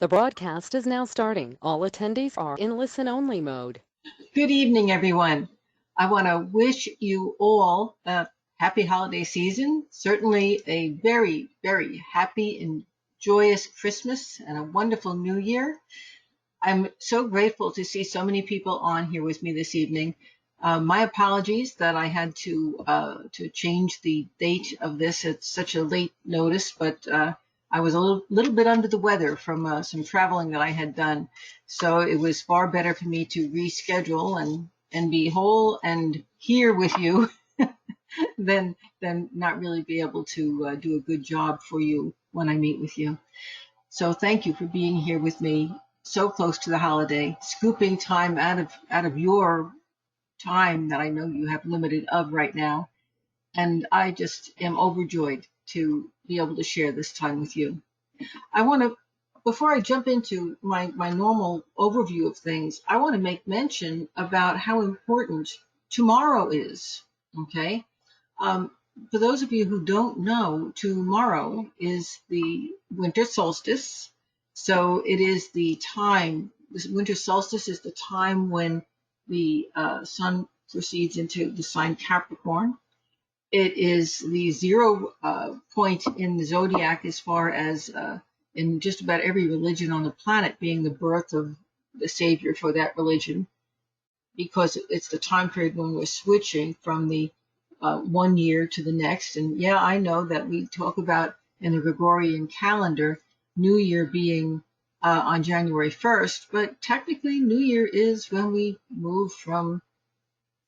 The broadcast is now starting. All attendees are in listen-only mode. Good evening, everyone. I want to wish you all a happy holiday season, certainly a very, very happy and joyous Christmas and a wonderful New Year. I'm so grateful to see so many people on here with me this evening. My apologies that I had to change the date of this at such a late notice, but I was a little bit under the weather from some traveling that I had done, so it was far better for me to reschedule and be whole and here with you than not really be able to do a good job for you when I meet with you. So thank you for being here with me so close to the holiday, scooping time out of your time that I know you have limited of right now. And I just am overjoyed to be able to share this time with you. I want to, before I jump into my normal overview of things, I want to make mention about how important tomorrow is. Okay. For those of you who don't know, tomorrow is the winter solstice. So it is the time, this winter solstice is the time when the sun proceeds into the sign Capricorn. It is the zero point in the zodiac as far as in just about every religion on the planet being the birth of the savior for that religion, because it's the time period when we're switching from the one year to the next. And yeah, I know that we talk about in the Gregorian calendar, New Year being on January 1st, but technically New Year is when we move from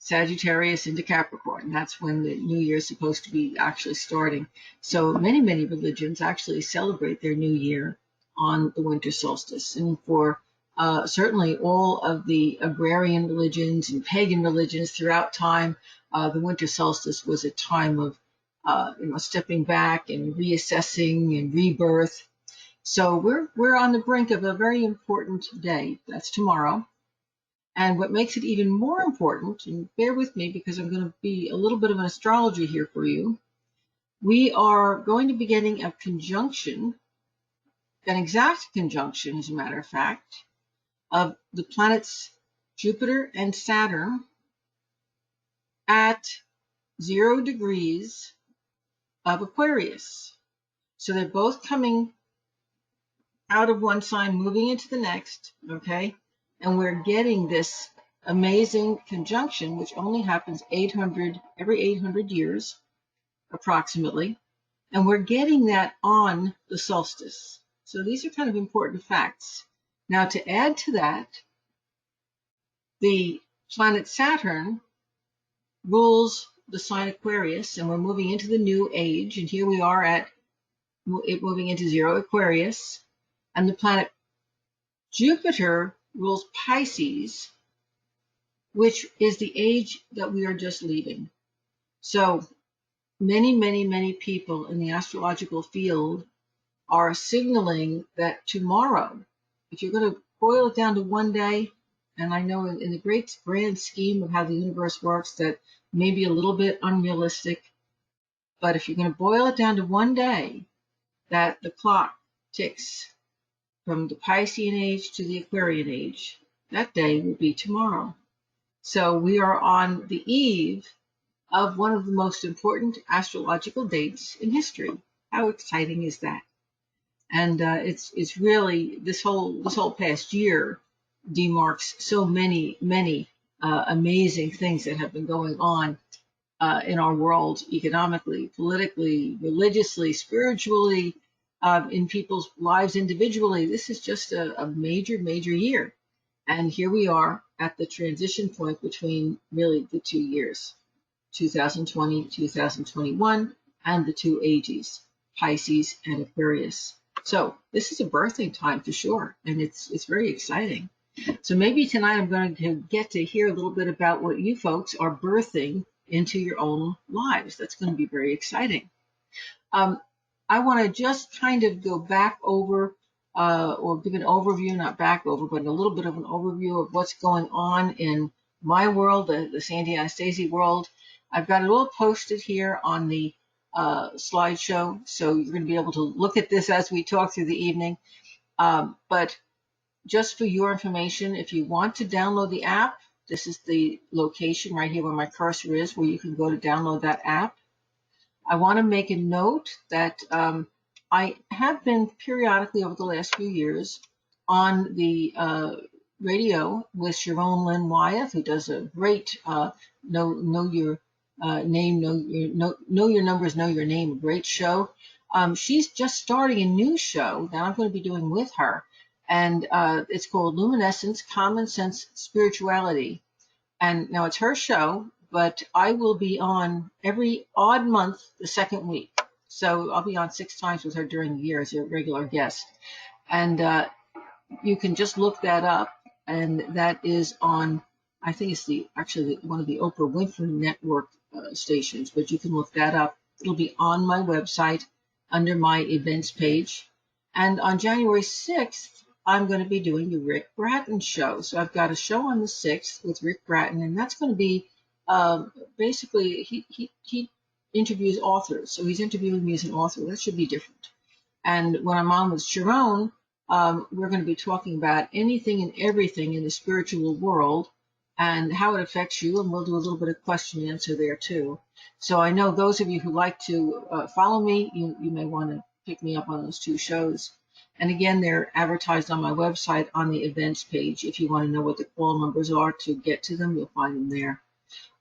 Sagittarius into Capricorn. That's when the New Year is supposed to be actually starting. So many religions actually celebrate their New Year on the winter solstice. And for certainly all of the agrarian religions and pagan religions throughout time, the winter solstice was a time of stepping back and reassessing and rebirth. So we're on the brink of a very important day. That's tomorrow. And what makes it even more important, and bear with me because I'm going to be a little bit of an astrology here for you, we are going to be getting a conjunction, an exact conjunction, as a matter of fact, of the planets Jupiter and Saturn at 0 degrees of Aquarius. So they're both coming out of one sign, moving into the next, okay? And we're getting this amazing conjunction, which only happens every 800 years, approximately. And we're getting that on the solstice. So these are kind of important facts. Now, to add to that, the planet Saturn rules the sign Aquarius, and we're moving into the new age. And here we are at it moving into 0 Aquarius. And the planet Jupiter rules Pisces, which is the age that we are just leaving. So many people in the astrological field are signaling that tomorrow, if you're going to boil it down to one day, and I know in the great grand scheme of how the universe works, that may be a little bit unrealistic, but if you're going to boil it down to one day, that the clock ticks from the Piscean age to the Aquarian age, that day will be tomorrow. So we are on the eve of one of the most important astrological dates in history. How exciting is that? And it's really this whole past year demarks so many amazing things that have been going on in our world, economically, politically, religiously, spiritually, in people's lives individually. This is just a major year. And here we are at the transition point between really the 2 years, 2020, 2021, and the two ages, Pisces and Aquarius. So this is a birthing time for sure, and it's very exciting. So maybe tonight I'm going to get to hear a little bit about what you folks are birthing into your own lives. That's going to be very exciting. I want to just kind of go back over or give an overview, not back over, but a little bit of an overview of what's going on in my world, the Sandy Anastasi world. I've got it all posted here on the slideshow, so you're going to be able to look at this as we talk through the evening. But just for your information, if you want to download the app, this is the location right here where my cursor is, where you can go to download that app. I want to make a note that I have been periodically over the last few years on the radio with Sharon Lynn Wyeth, who does a great know your name, know your numbers, know your name, a great show. She's just starting a new show that I'm going to be doing with her, and it's called Luminescence: Common Sense Spirituality. And now it's her show, but I will be on every odd month the second week. So I'll be on 6 times with her during the year as a regular guest. And you can just look that up. And that is on, I think it's actually one of the Oprah Winfrey Network stations, but you can look that up. It'll be on my website under my events page. And on January 6th, I'm going to be doing the Rick Bratton show. So I've got a show on the 6th with Rick Bratton, and that's going to be basically he interviews authors. So he's interviewing me as an author. That should be different. And when I'm on with Sharon, we're going to be talking about anything and everything in the spiritual world and how it affects you. And we'll do a little bit of question and answer there too. So I know those of you who like to follow me, you may want to pick me up on those 2 shows. And again, they're advertised on my website on the events page. If you want to know what the call numbers are to get to them, you'll find them there.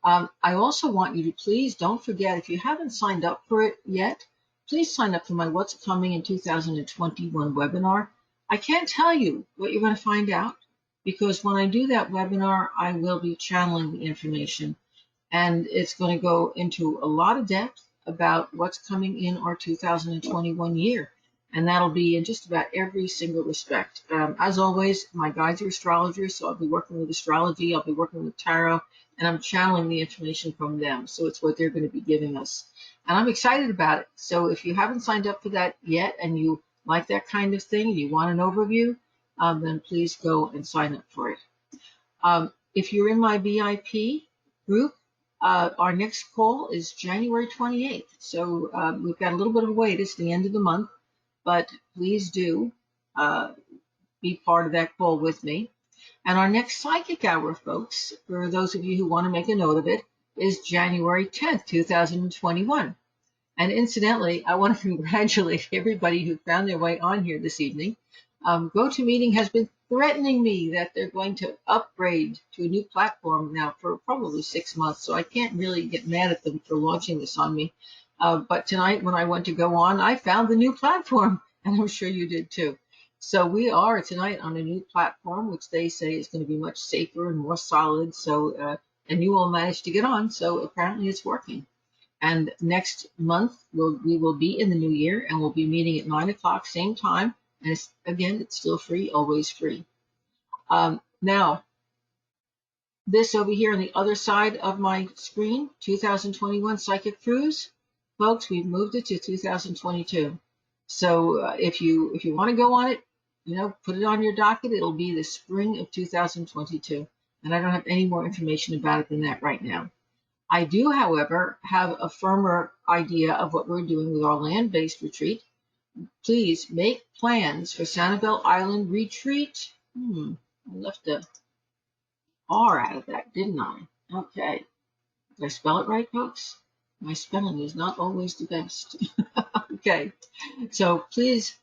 I also want you to please don't forget, if you haven't signed up for it yet, please sign up for my What's Coming in 2021 webinar. I can't tell you what you're going to find out because when I do that webinar, I will be channeling the information. And it's going to go into a lot of depth about what's coming in our 2021 year. And that'll be in just about every single respect. As always, my guides are astrologers, so I'll be working with astrology, I'll be working with tarot, and I'm channeling the information from them. So it's what they're going to be giving us. And I'm excited about it. So if you haven't signed up for that yet and you like that kind of thing, you want an overview, then please go and sign up for it. If you're in my VIP group, our next call is January 28th. So we've got a little bit of a wait. It's the end of the month, but please do be part of that call with me. And our next psychic hour, folks, for those of you who want to make a note of it, is January 10th, 2021. And incidentally, I want to congratulate everybody who found their way on here this evening. GoToMeeting has been threatening me that they're going to upgrade to a new platform now for probably 6 months, so I can't really get mad at them for launching this on me. But tonight, when I went to go on, I found the new platform, and I'm sure you did too. So we are tonight on a new platform, which they say is going to be much safer and more solid. So, and you all managed to get on, so apparently it's working. And next month, we will be in the new year, and we'll be meeting at 9 o'clock, same time. And again, it's still free, always free. Now, this over here on the other side of my screen, 2021 Psychic Cruise, folks, we've moved it to 2022. So if you want to go on it, put it on your docket. It'll be the spring of 2022. And I don't have any more information about it than that right now. I do, however, have a firmer idea of what we're doing with our land-based retreat. Please make plans for Sanibel Island retreat. I left a R out of that, didn't I? Okay. Did I spell it right, folks? My spelling is not always the best. Okay. So please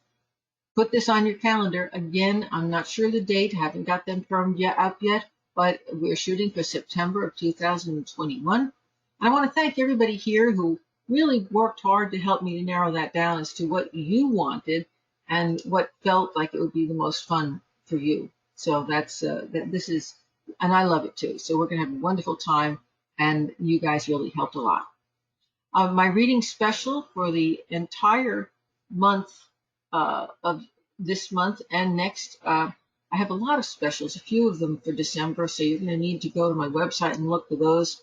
put this on your calendar. Again, I'm not sure the date. Haven't got them firmed up yet, but we're shooting for September of 2021. And I want to thank everybody here who really worked hard to help me to narrow that down as to what you wanted and what felt like it would be the most fun for you. So this is, and I love it too. So we're going to have a wonderful time, and you guys really helped a lot. My reading special for the entire month of this month and next, I have a lot of specials, a few of them for December, so you're going to need to go to my website and look for those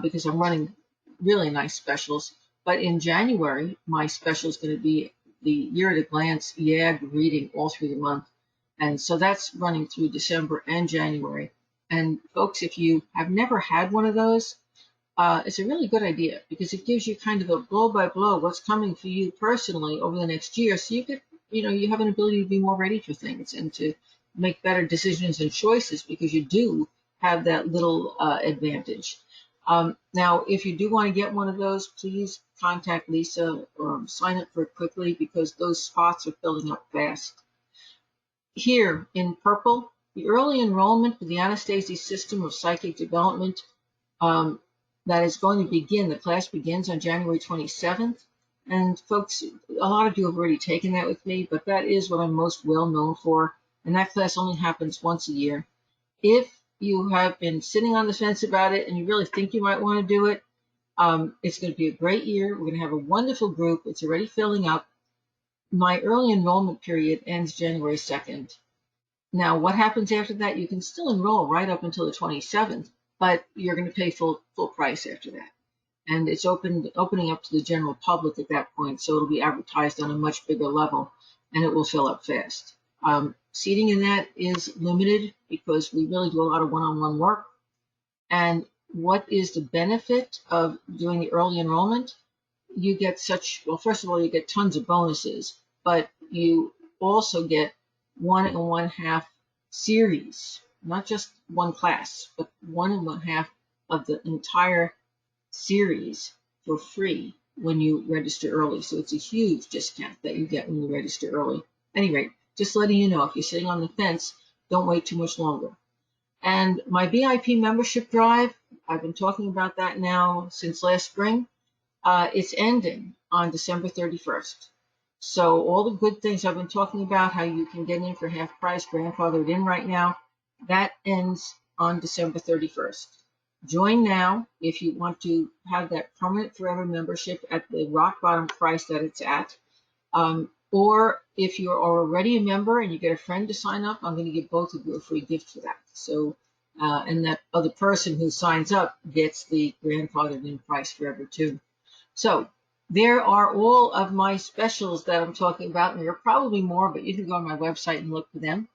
because I'm running really nice specials. But in January, my special is going to be the Year at a Glance YAG reading all through the month. And so that's running through December and January. And folks, if you have never had one of those, it's a really good idea because it gives you kind of a blow by blow what's coming for you personally over the next year. So you get you have an ability to be more ready for things and to make better decisions and choices because you do have that little advantage. Now, if you do want to get one of those, please contact Lisa or sign up for it quickly because those spots are filling up fast. Here in purple, the early enrollment for the Anastasi system of psychic development um, that is going to begin. The class begins on January 27th. And folks, a lot of you have already taken that with me, but that is what I'm most well known for. And that class only happens once a year. If you have been sitting on the fence about it and you really think you might want to do it, it's going to be a great year. We're going to have a wonderful group. It's already filling up. My early enrollment period ends January 2nd. Now, what happens after that? You can still enroll right up until the 27th, but you're going to pay full price after that. And it's opening up to the general public at that point, so it'll be advertised on a much bigger level, and it will fill up fast. Seating in that is limited because we really do a lot of one-on-one work. And what is the benefit of doing the early enrollment? You get well, first of all, you get tons of bonuses, but you also get 1.5 series, not just one class, but 1.5 of the entire series for free when you register early. So it's a huge discount that you get when you register early. At any rate, just letting you know, if you're sitting on the fence, don't wait too much longer. And my VIP membership drive, I've been talking about that now since last spring. It's ending on December 31st. So all the good things I've been talking about, how you can get in for half price, grandfathered in right now, that ends on December 31st. Join now if you want to have that permanent forever membership at the rock bottom price that it's at. Or if you're already a member and you get a friend to sign up, I'm going to give both of you a free gift for that. So, and that other person who signs up gets the grandfathered in price forever too. So there are all of my specials that I'm talking about, and there are probably more, but you can go on my website and look for them.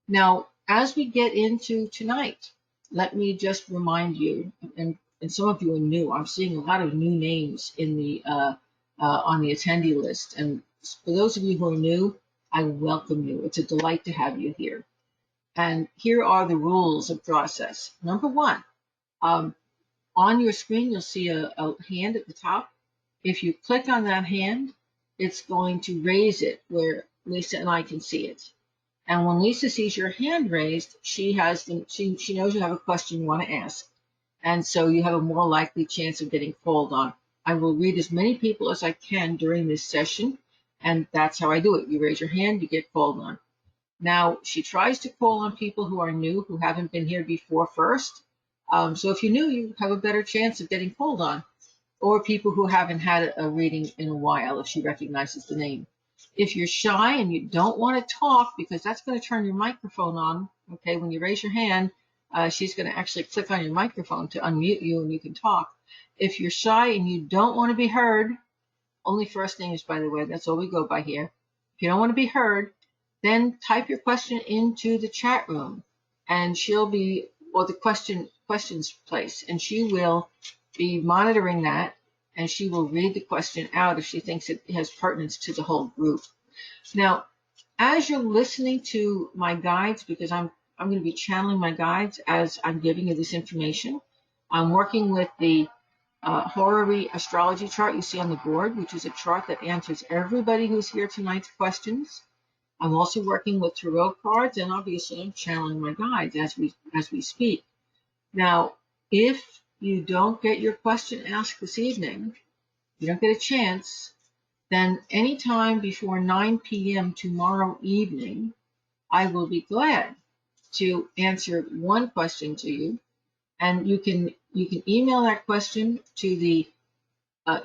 Now, as we get into tonight, let me just remind you, and some of you are new. I'm seeing a lot of new names in the on the attendee list, and for those of you who are new, I welcome you. It's a delight to have you here. And here are the rules of process. Number one, on your screen, you'll see a hand at the top. If you click on that hand, it's going to raise it where Lisa and I can see it. And when Lisa sees your hand raised, she knows you have a question you want to ask. And so you have a more likely chance of getting called on. I will read as many people as I can during this session, and that's how I do it. You raise your hand, you get called on. Now, she tries to call on people who are new, who haven't been here before first. So if you're new, you have a better chance of getting called on, or people who haven't had a reading in a while if she recognizes the name. If you're shy and you don't want to talk, because that's going to turn your microphone on, okay, when you raise your hand, she's going to actually click on your microphone to unmute you and you can talk. If you're shy and you don't want to be heard, only first names, by the way, that's all we go by here. If you don't want to be heard, then type your question into the chat room and or the questions place, and she will be monitoring that, and she will read the question out if she thinks it has pertinence to the whole group. Now, as you're listening to my guides, because I'm going to be channeling my guides as I'm giving you this information, I'm working with the horary astrology chart you see on the board, which is a chart that answers everybody who's here tonight's questions. I'm also working with tarot cards, and obviously I'm channeling my guides as we speak. Now, if you don't get your question asked this evening, you don't get a chance, then anytime before 9 p.m. tomorrow evening, I will be glad to answer one question to you. And you can email that question to the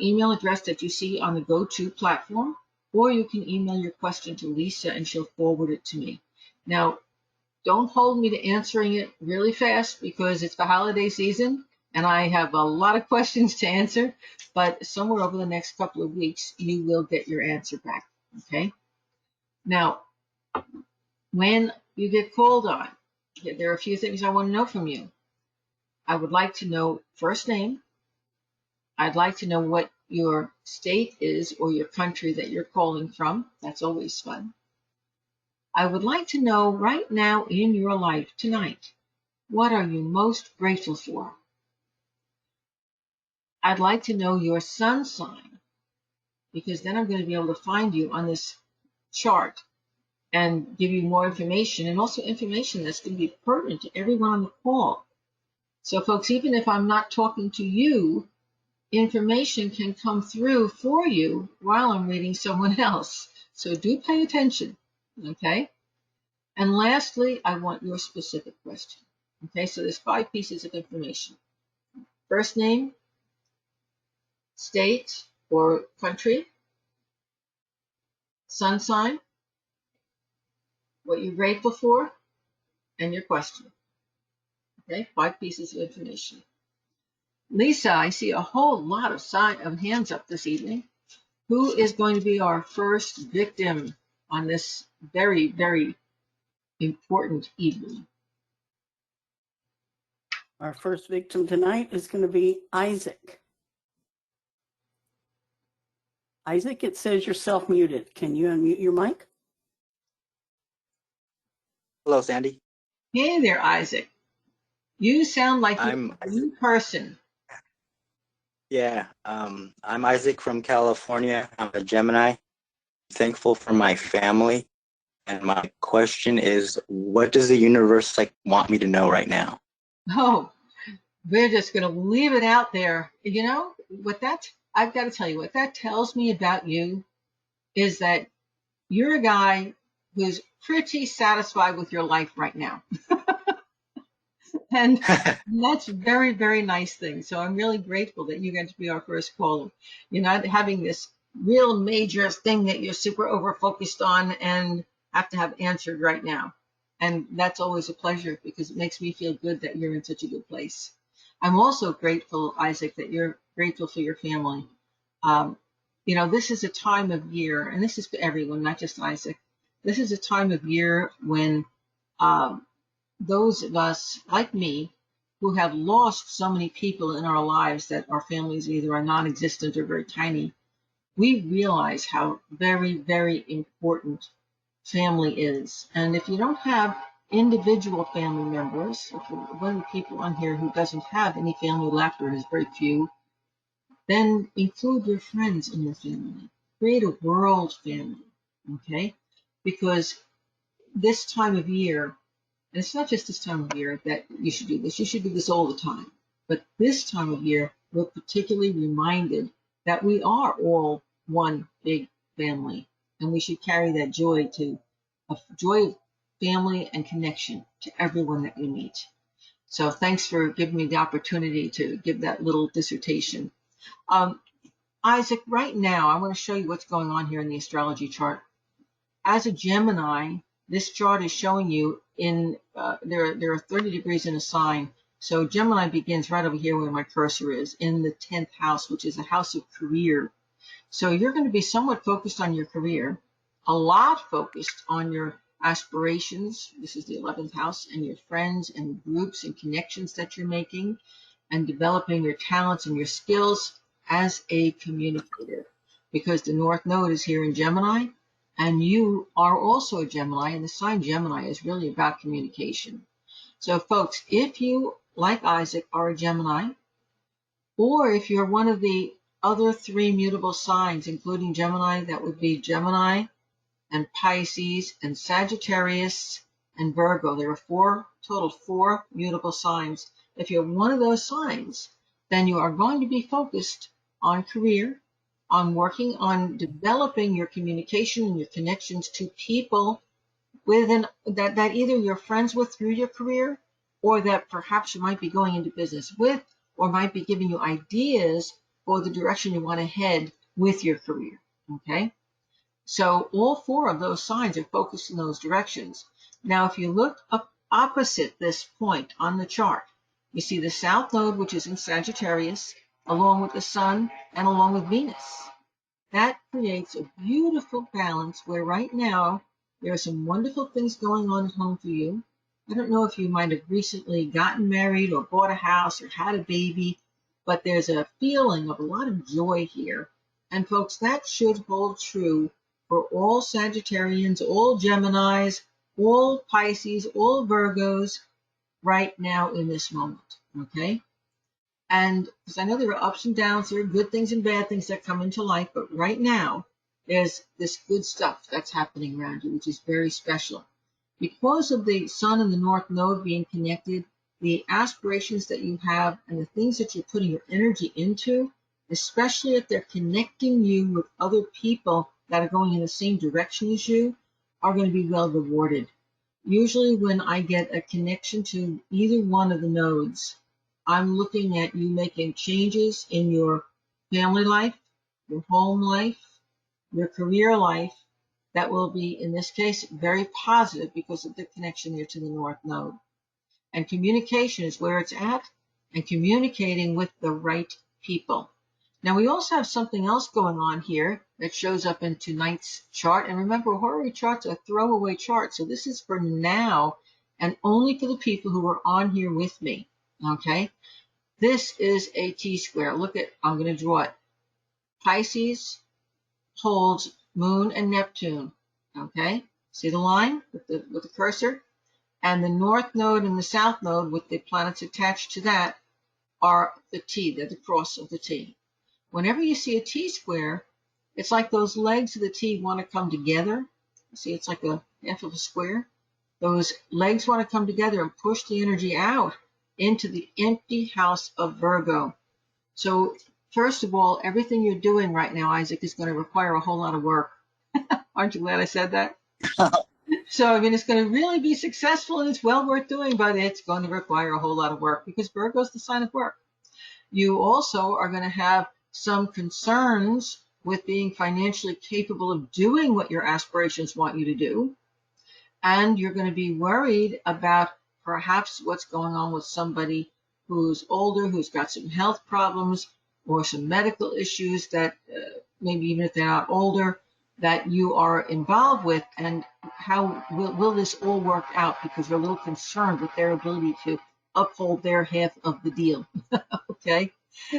email address that you see on the GoTo platform, or you can email your question to Lisa and she'll forward it to me. Now, don't hold me to answering it really fast because it's the holiday season and I have a lot of questions to answer, but somewhere over the next couple of weeks, you will get your answer back, okay? Now, when you get called on, there are a few things I want to know from you. I would like to know first name. I'd like to know what your state is or your country that you're calling from. That's always fun. I would like to know right now in your life tonight, what are you most grateful for? I'd like to know your sun sign because then I'm going to be able to find you on this chart and give you more information and also information that's going to be pertinent to everyone on the call. So folks, even if I'm not talking to you, information can come through for you while I'm reading someone else. So do pay attention, okay? And lastly, I want your specific question. Okay, so there's 5 pieces of information. First name, state or country, sun sign, what you're grateful for, and your question. Okay, 5 pieces of information. Lisa, I see a whole lot of hands up this evening. Who is going to be our first victim on this very, very important evening? Our first victim tonight is going to be Isaac. Isaac, it says you're self-muted. Can you unmute your mic? Hello, Sandy. Hey there, Isaac. You sound like you're I'm a new person. I'm Isaac from California. I'm a Gemini. Thankful for my family. And my question is, what does the universe want me to know right now? Oh, we're just going to leave it out there. You know, I've got to tell you, what that tells me about you is that you're a guy who's pretty satisfied with your life right now. And that's a very, very nice thing. So I'm really grateful that you get to be our first caller. You're not having this real major thing that you're super over focused on and have to have answered right now. And that's always a pleasure because it makes me feel good that you're in such a good place. I'm also grateful, Isaac, that you're grateful for your family. This is a time of year, and this is for everyone, not just Isaac. This is a time of year when those of us like me who have lost so many people in our lives that our families either are non-existent or very tiny, we realize how very, very important family is. And if you don't have individual family members, if you're one of the people on here who doesn't have any family left or has very few, then include your friends in your family. Create a world family, okay? Because this time of year, and it's not just this time of year that you should do this. You should do this all the time. But this time of year, we're particularly reminded that we are all one big family. And we should carry that joy of family and connection to everyone that we meet. So thanks for giving me the opportunity to give that little dissertation. Isaac, right now, I want to show you what's going on here in the astrology chart. As a Gemini, this chart is showing you there are 30 degrees in a sign. So Gemini begins right over here where my cursor is, in the 10th house, which is a house of career. So you're going to be somewhat focused on your career, a lot focused on your aspirations. This is the 11th house, and your friends and groups and connections that you're making, and developing your talents and your skills as a communicator. Because the North Node is here in Gemini, and you are also a Gemini, and the sign Gemini is really about communication. So folks, if you, like Isaac, are a Gemini, or if you're one of the other 3 mutable signs, including Gemini, that would be Gemini and Pisces and Sagittarius and Virgo. There are total 4 mutable signs. If you're one of those signs, then you are going to be focused on career, on working on developing your communication and your connections to people that either you're friends with through your career, or that perhaps you might be going into business with, or might be giving you ideas for the direction you want to head with your career. Okay? So all 4 of those signs are focused in those directions. Now, if you look up opposite this point on the chart, you see the South Node, which is in Sagittarius, along with the Sun and along with Venus. That creates a beautiful balance where right now there are some wonderful things going on at home for you. I don't know if you might have recently gotten married or bought a house or had a baby, but there's a feeling of a lot of joy here. And folks, that should hold true for all Sagittarians, all Geminis, all Pisces, all Virgos right now in this moment, okay? And because I know there are ups and downs, there are good things and bad things that come into life, but right now, there's this good stuff that's happening around you, which is very special. Because of the Sun and the North Node being connected, the aspirations that you have and the things that you're putting your energy into, especially if they're connecting you with other people that are going in the same direction as you, are going to be well rewarded. Usually when I get a connection to either one of the nodes, I'm looking at you making changes in your family life, your home life, your career life, that will be, in this case, very positive because of the connection there to the North Node. And communication is where it's at, and communicating with the right people. Now, we also have something else going on here that shows up in tonight's chart. And remember, horary charts are throwaway charts. So this is for now and only for the people who are on here with me. Okay? This is a T-square. Look at, I'm going to draw it. Pisces holds Moon and Neptune. Okay? See the line with the cursor? And the North Node and the South Node with the planets attached to that are the T. They're the cross of the T. Whenever you see a T-square, it's like those legs of the T want to come together. See, it's like a half of a square. Those legs want to come together and push the energy out into the empty house of Virgo. So, first of all, everything you're doing right now, Isaac, is going to require a whole lot of work. Aren't you glad I said that? So, I mean, it's going to really be successful and it's well worth doing, but it's going to require a whole lot of work because Virgo is the sign of work. You also are going to have some concerns with being financially capable of doing what your aspirations want you to do. And you're going to be worried about perhaps what's going on with somebody who's older, who's got some health problems or some medical issues that maybe even if they're not older, that you are involved with, and how will this all work out, because you're a little concerned with their ability to uphold their half of the deal. Okay?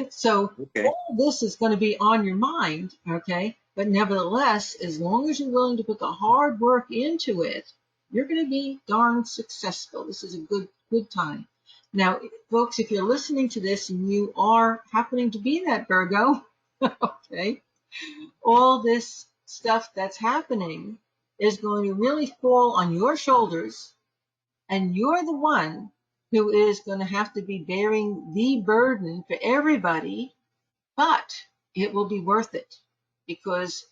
So all this is going to be on your mind, okay? But nevertheless, as long as you're willing to put the hard work into it, you're going to be darn successful. This is a good time. Now, folks, if you're listening to this and you are happening to be that Virgo, okay, all this stuff that's happening is going to really fall on your shoulders, and you're the one who is going to have to be bearing the burden for everybody, but it will be worth it, because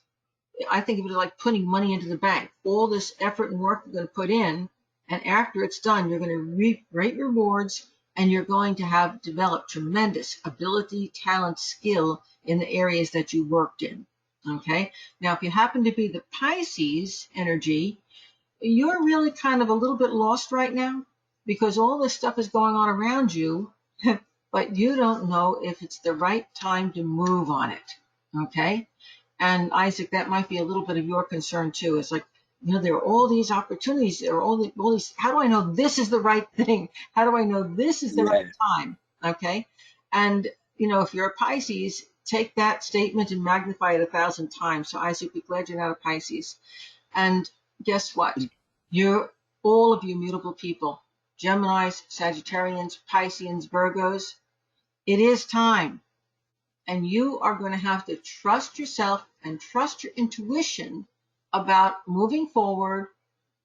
I think of it like putting money into the bank. All this effort and work you're going to put in, and after it's done, you're going to reap great rewards, and you're going to have developed tremendous ability, talent, skill in the areas that you worked in. Okay? Now, if you happen to be the Pisces energy, you're really kind of a little bit lost right now because all this stuff is going on around you, but you don't know if it's the right time to move on it. Okay? And Isaac, that might be a little bit of your concern too. It's like, you know, there are all these opportunities. There are all these. How do I know this is the right thing? How do I know this is the right time? Okay. And, you know, if you're a Pisces, take that statement and magnify it 1,000 times. So Isaac, be glad you're not a Pisces. And guess what? You're all of you mutable people, Geminis, Sagittarians, Pisceans, Virgos. It is time. And you are going to have to trust yourself and trust your intuition about moving forward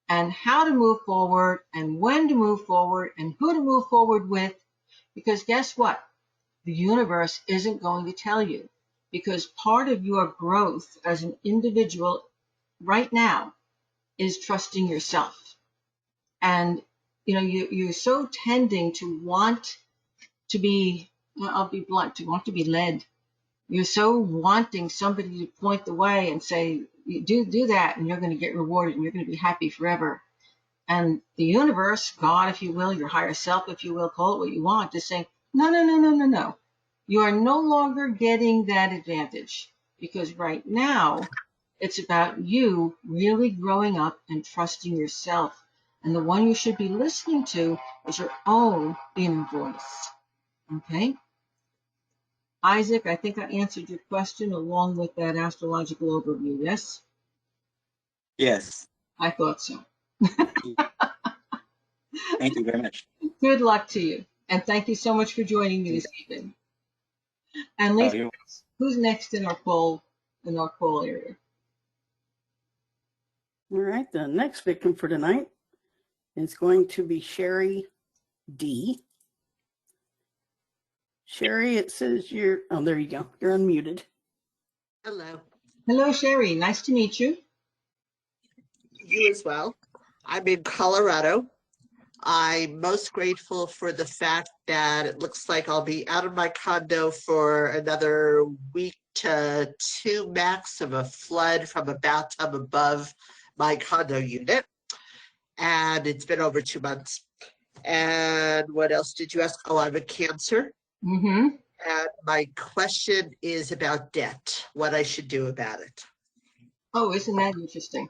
and how to move forward and when to move forward and who to move forward with. Because guess what? The universe isn't going to tell you, because part of your growth as an individual right now is trusting yourself. And, you know, you're so tending to want to be, I'll be blunt, to want to be led. You're so wanting somebody to point the way and say, do that, and you're going to get rewarded, and you're going to be happy forever. And the universe, God, if you will, your higher self, if you will, call it what you want, is saying, no, no, no, no, no, no. You are no longer getting that advantage, because right now it's about you really growing up and trusting yourself. And the one you should be listening to is your own inner voice. Okay? Isaac, I think I answered your question along with that astrological overview, yes? Yes. I thought so. Thank you very much. Good luck to you. And thank you so much for joining me this evening. And Oh, Lisa, you're who's next in our poll area? All right, the next victim for tonight is going to be Sherry D. Sherry, it says oh, there you go. You're unmuted. Hello. Hello, Sherry. Nice to meet you. You as well. I'm in Colorado. I'm most grateful for the fact that it looks like I'll be out of my condo for another week to two max of a flood from a bathtub above my condo unit. And it's been over 2 months. And what else did you ask? Oh, I'm a Cancer. Mm-hmm. And my question is about debt, what I should do about it. Oh, isn't that interesting?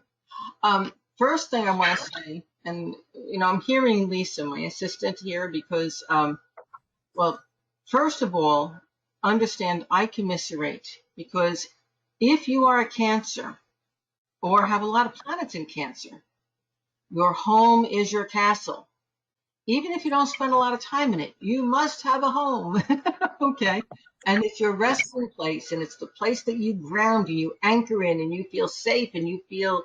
First thing I want to say, and I'm hearing Lisa, my assistant here, because well, first of all, understand I commiserate, because if you are a Cancer or have a lot of planets in Cancer, your home is your castle. Even if you don't spend a lot of time in it, you must have a home. Okay. And it's your resting place, and it's the place that you ground and you anchor in, and you feel safe and you feel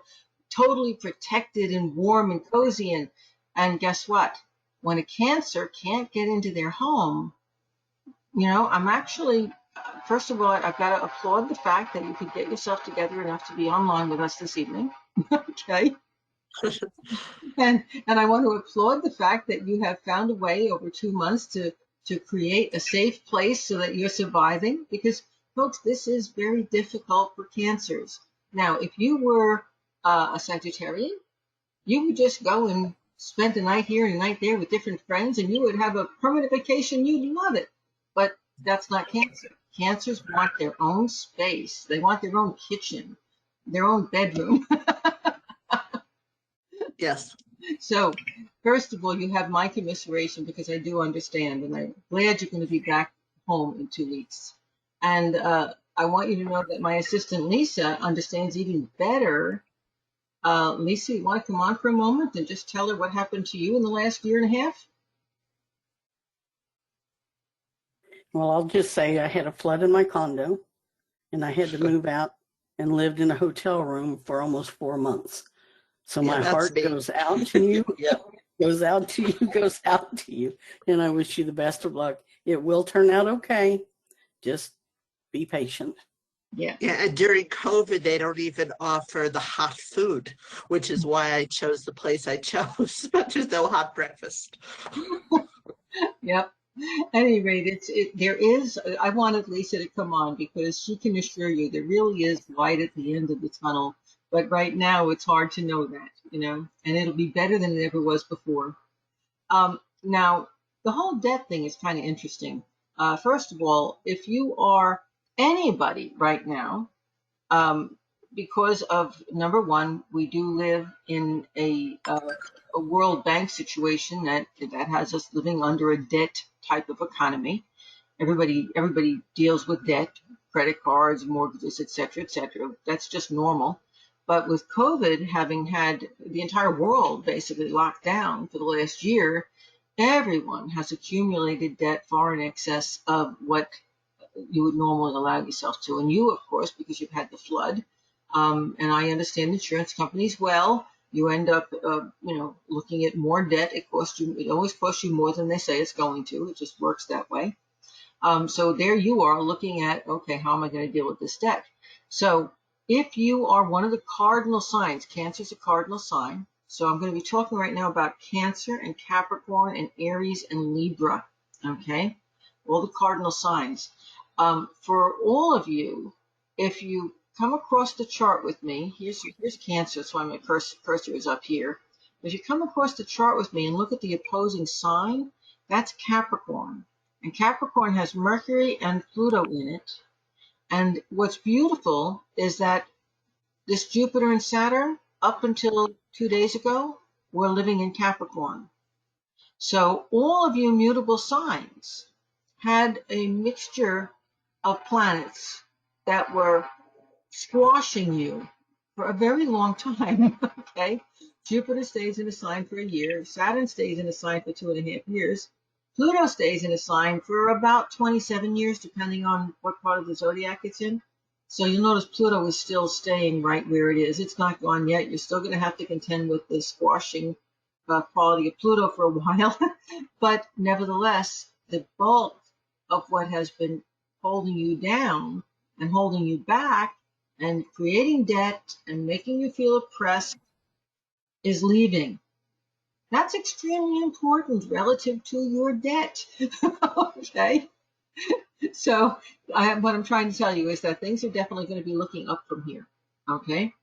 totally protected and warm and cozy. And guess what? When a Cancer can't get into their home, I'm actually, first of all, I've got to applaud the fact that you could get yourself together enough to be online with us this evening. Okay. And I want to applaud the fact that you have found a way over 2 months to create a safe place so that you're surviving. Because, folks, this is very difficult for Cancers. Now, if you were a Sagittarian, you would just go and spend a night here and a night there with different friends, and you would have a permanent vacation. You'd love it. But that's not Cancer. Cancers want their own space. They want their own kitchen, their own bedroom. Yes. So, first of all, you have my commiseration, because I do understand, and I'm glad you're going to be back home in 2 weeks. And I want you to know that my assistant Lisa understands even better. Lisa, you want to come on for a moment and just tell her what happened to you in the last year and a half? Well, I'll just say I had a flood in my condo, and I had to move out and lived in a hotel room for almost 4 months. So Yeah, my that's heart me. goes out to you, Yeah. goes out to you, goes out to you. And I wish you the best of luck. It will turn out okay. Just be patient. Yeah. Yeah, and during COVID, they don't even offer the hot food, which is why I chose the place I chose. But there's no hot breakfast. Yep. At any rate, there is. I wanted Lisa to come on because she can assure you there really is light at the end of the tunnel. But right now, it's hard to know that, and it'll be better than it ever was before. Now, the whole debt thing is kind of interesting. First of all, if you are anybody right now, um, because of number one, we do live in a World Bank situation that has us living under a debt type of economy. Everybody deals with debt, credit cards, mortgages, et cetera, et cetera. That's just normal. But with COVID having had the entire world basically locked down for the last year, everyone has accumulated debt far in excess of what you would normally allow yourself to. And you, of course, because you've had the flood, and I understand insurance companies well, you end up, looking at more debt. It always costs you more than they say it's going to. It just works that way. So there you are looking at, okay, how am I going to deal with this debt? So if you are one of the cardinal signs, Cancer is a cardinal sign. So I'm going to be talking right now about Cancer and Capricorn and Aries and Libra. Okay, all the cardinal signs. For all of you, if you come across the chart with me, here's Cancer, so my cursor is up here. If you come across the chart with me and look at the opposing sign, that's Capricorn. And Capricorn has Mercury and Pluto in it. And what's beautiful is that this Jupiter and Saturn, up until 2 days ago, were living in Capricorn. So all of you mutable signs had a mixture of planets that were squashing you for a very long time. Okay, Jupiter stays in a sign for a year, Saturn stays in a sign for 2.5 years, Pluto stays in a sign for about 27 years, depending on what part of the zodiac it's in. So you'll notice Pluto is still staying right where it is. It's not gone yet. You're still going to have to contend with the squashing quality of Pluto for a while. But nevertheless, the bulk of what has been holding you down and holding you back and creating debt and making you feel oppressed is leaving. That's extremely important relative to your debt. Okay? So what I'm trying to tell you is that things are definitely going to be looking up from here. Okay?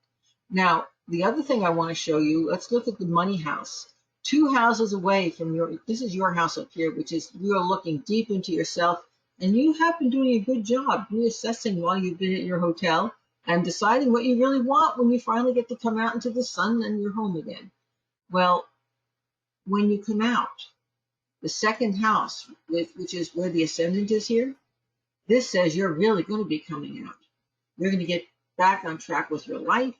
Now, the other thing I want to show you, let's look at the money house. 2 houses away from this is your house up here, which is you're looking deep into yourself, and you have been doing a good job reassessing while you've been at your hotel and deciding what you really want when you finally get to come out into the sun and you're home again. Well, when you come out, the second house, which is where the ascendant is here, this says you're really going to be coming out. You're going to get back on track with your life.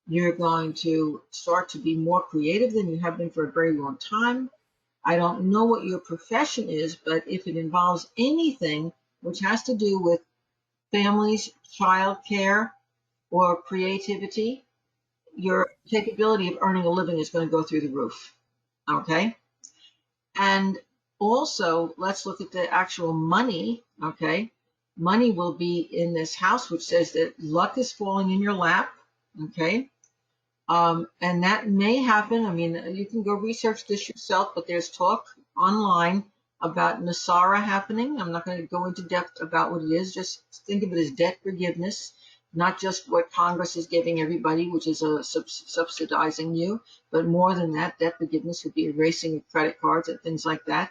You're going to start to be more creative than you have been for a very long time. I don't know what your profession is, but if it involves anything which has to do with families, childcare, or creativity, your capability of earning a living is going to go through the roof. Okay? And also, let's look at the actual money. Okay? Money will be in this house, which says that luck is falling in your lap. Okay? And that may happen. I mean, you can go research this yourself, but there's talk online about Nasara happening. I'm not going to go into depth about what it is. Just think of it as debt forgiveness, not just what Congress is giving everybody, which is subsidizing you, but more than that, debt forgiveness would be erasing of credit cards and things like that.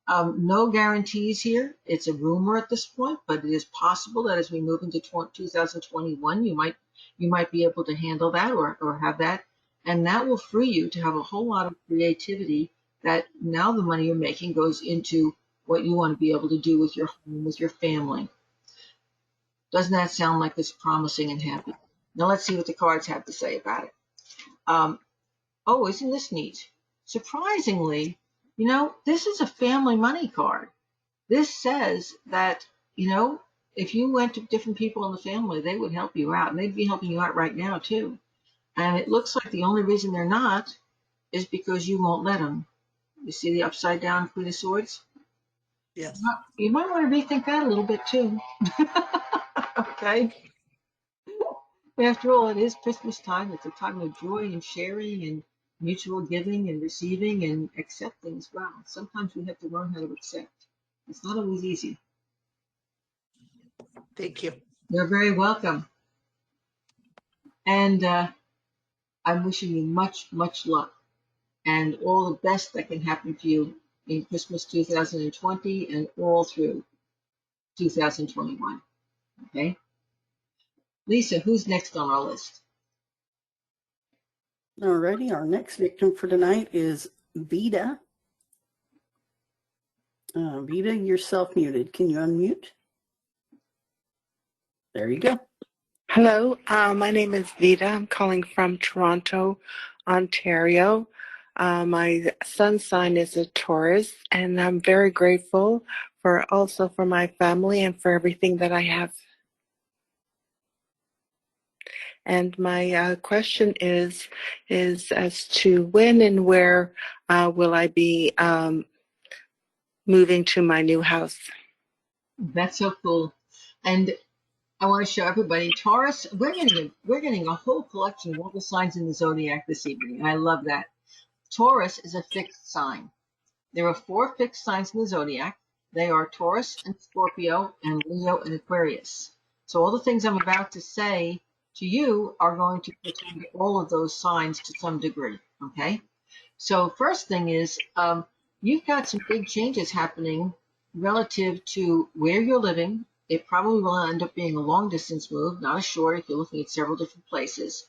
No guarantees here. It's a rumor at this point, but it is possible that as we move into 2021, you might be able to handle that or have that, and that will free you to have a whole lot of creativity. That now the money you're making goes into what you want to be able to do with your home, with your family. Doesn't that sound like it's promising and happy? Now let's see what the cards have to say about it. Oh, isn't this neat? Surprisingly, this is a family money card. This says that, if you went to different people in the family, they would help you out, and they'd be helping you out right now too. And it looks like the only reason they're not is because you won't let them. You see the upside down Queen of Swords? Yes. You might want to rethink that a little bit too. Okay. After all, it is Christmas time. It's a time of joy and sharing and mutual giving and receiving and accepting as well. Sometimes we have to learn how to accept. It's not always easy. Thank you. You're very welcome. And I'm wishing you much, much luck and all the best that can happen for you in Christmas 2020 and all through 2021. Okay? Lisa, who's next on our list? Alrighty, our next victim for tonight is Vida. Vida, you're self-muted. Can you unmute? There you go. Hello, my name is Vida. I'm calling from Toronto, Ontario. My sun sign is a Taurus, and I'm very grateful for my family and for everything that I have. And my question is as to when and where will I be moving to my new house? That's so cool. And I want to show everybody Taurus. We're getting a whole collection of all the signs in the zodiac this evening, and I love that. Taurus is a fixed sign. There are 4 fixed signs in the zodiac. They are Taurus and Scorpio and Leo and Aquarius. So all the things I'm about to say to you are going to pertain to all of those signs to some degree. Okay. So first thing is, you've got some big changes happening relative to where you're living. It probably will end up being a long distance move, not a short if you're looking at several different places.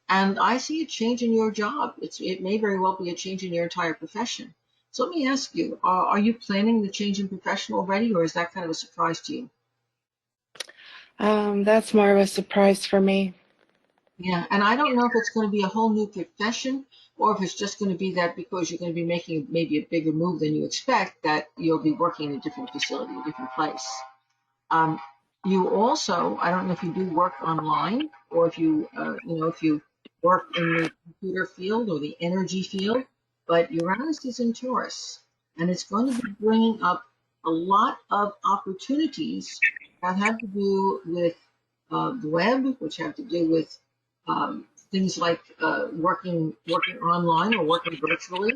And I see a change in your job. It may very well be a change in your entire profession. So let me ask you, are you planning the change in profession already, or is that kind of a surprise to you? That's more of a surprise for me. Yeah, and I don't know if it's going to be a whole new profession or if it's just going to be that because you're going to be making maybe a bigger move than you expect, that you'll be working in a different facility, a different place. Um, you also, I don't know if you do work online or if if you work in the computer field or the energy field, but Uranus is in Taurus, and it's going to be bringing up a lot of opportunities that have to do with the web, which have to do with things like working online or working virtually,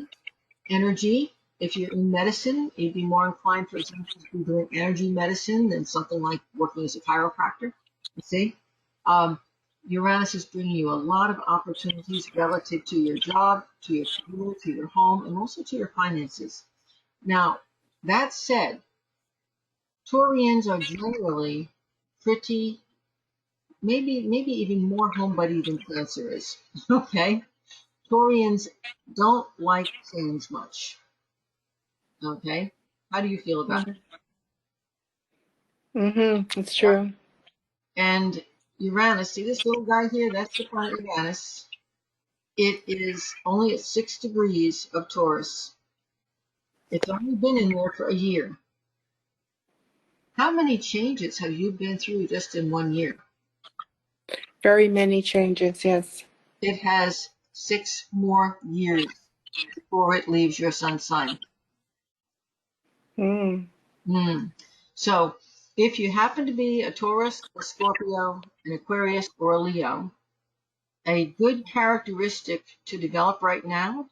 energy. If you're in medicine, you'd be more inclined, for example, to be doing energy medicine than something like working as a chiropractor. You see, um, Uranus is bringing you a lot of opportunities relative to your job, to your career, to your home, and also to your finances. Now, that said, Taurians are generally pretty, maybe even more homebody than Cancer is. Okay, Taurians don't like change much. Okay. How do you feel about it? Mm-hmm. It's Yeah. true. And Uranus, see this little guy here? That's the planet Uranus. It is only at 6 degrees of Taurus. It's only been in there for a year. How many changes have you been through just in 1 year? Very many changes, yes. It has 6 more years before it leaves your sun sign. Mm. So if you happen to be a Taurus, a Scorpio, an Aquarius, or a Leo, a good characteristic to develop right now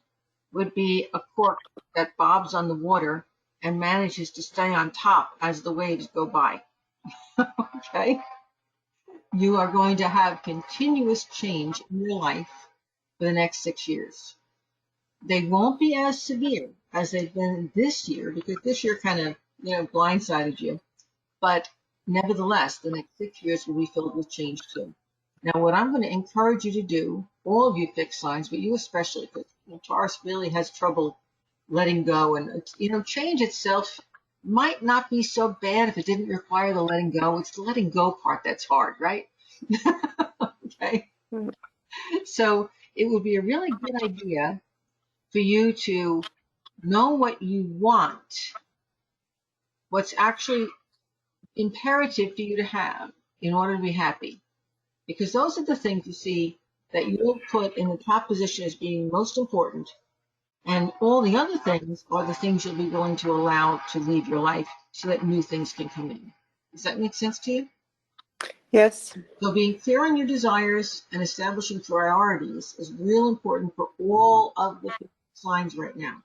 would be a cork that bobs on the water and manages to stay on top as the waves go by. Okay? You are going to have continuous change in your life for the next 6 years. They won't be as severe as they've been this year because this year kind of, blindsided you. But nevertheless, the next 6 years will be filled with change too. Now, what I'm going to encourage you to do, all of you fixed signs, but you especially, because Taurus really has trouble letting go, and change itself might not be so bad if it didn't require the letting go. It's the letting go part that's hard, right? Okay, Mm. so it would be a really good idea for you to know what you want, what's actually imperative for you to have in order to be happy. Because those are the things you see that you'll put in the top position as being most important. And all the other things are the things you'll be willing to allow to leave your life so that new things can come in. Does that make sense to you? Yes. So being clear on your desires and establishing priorities is real important for all of the signs right now.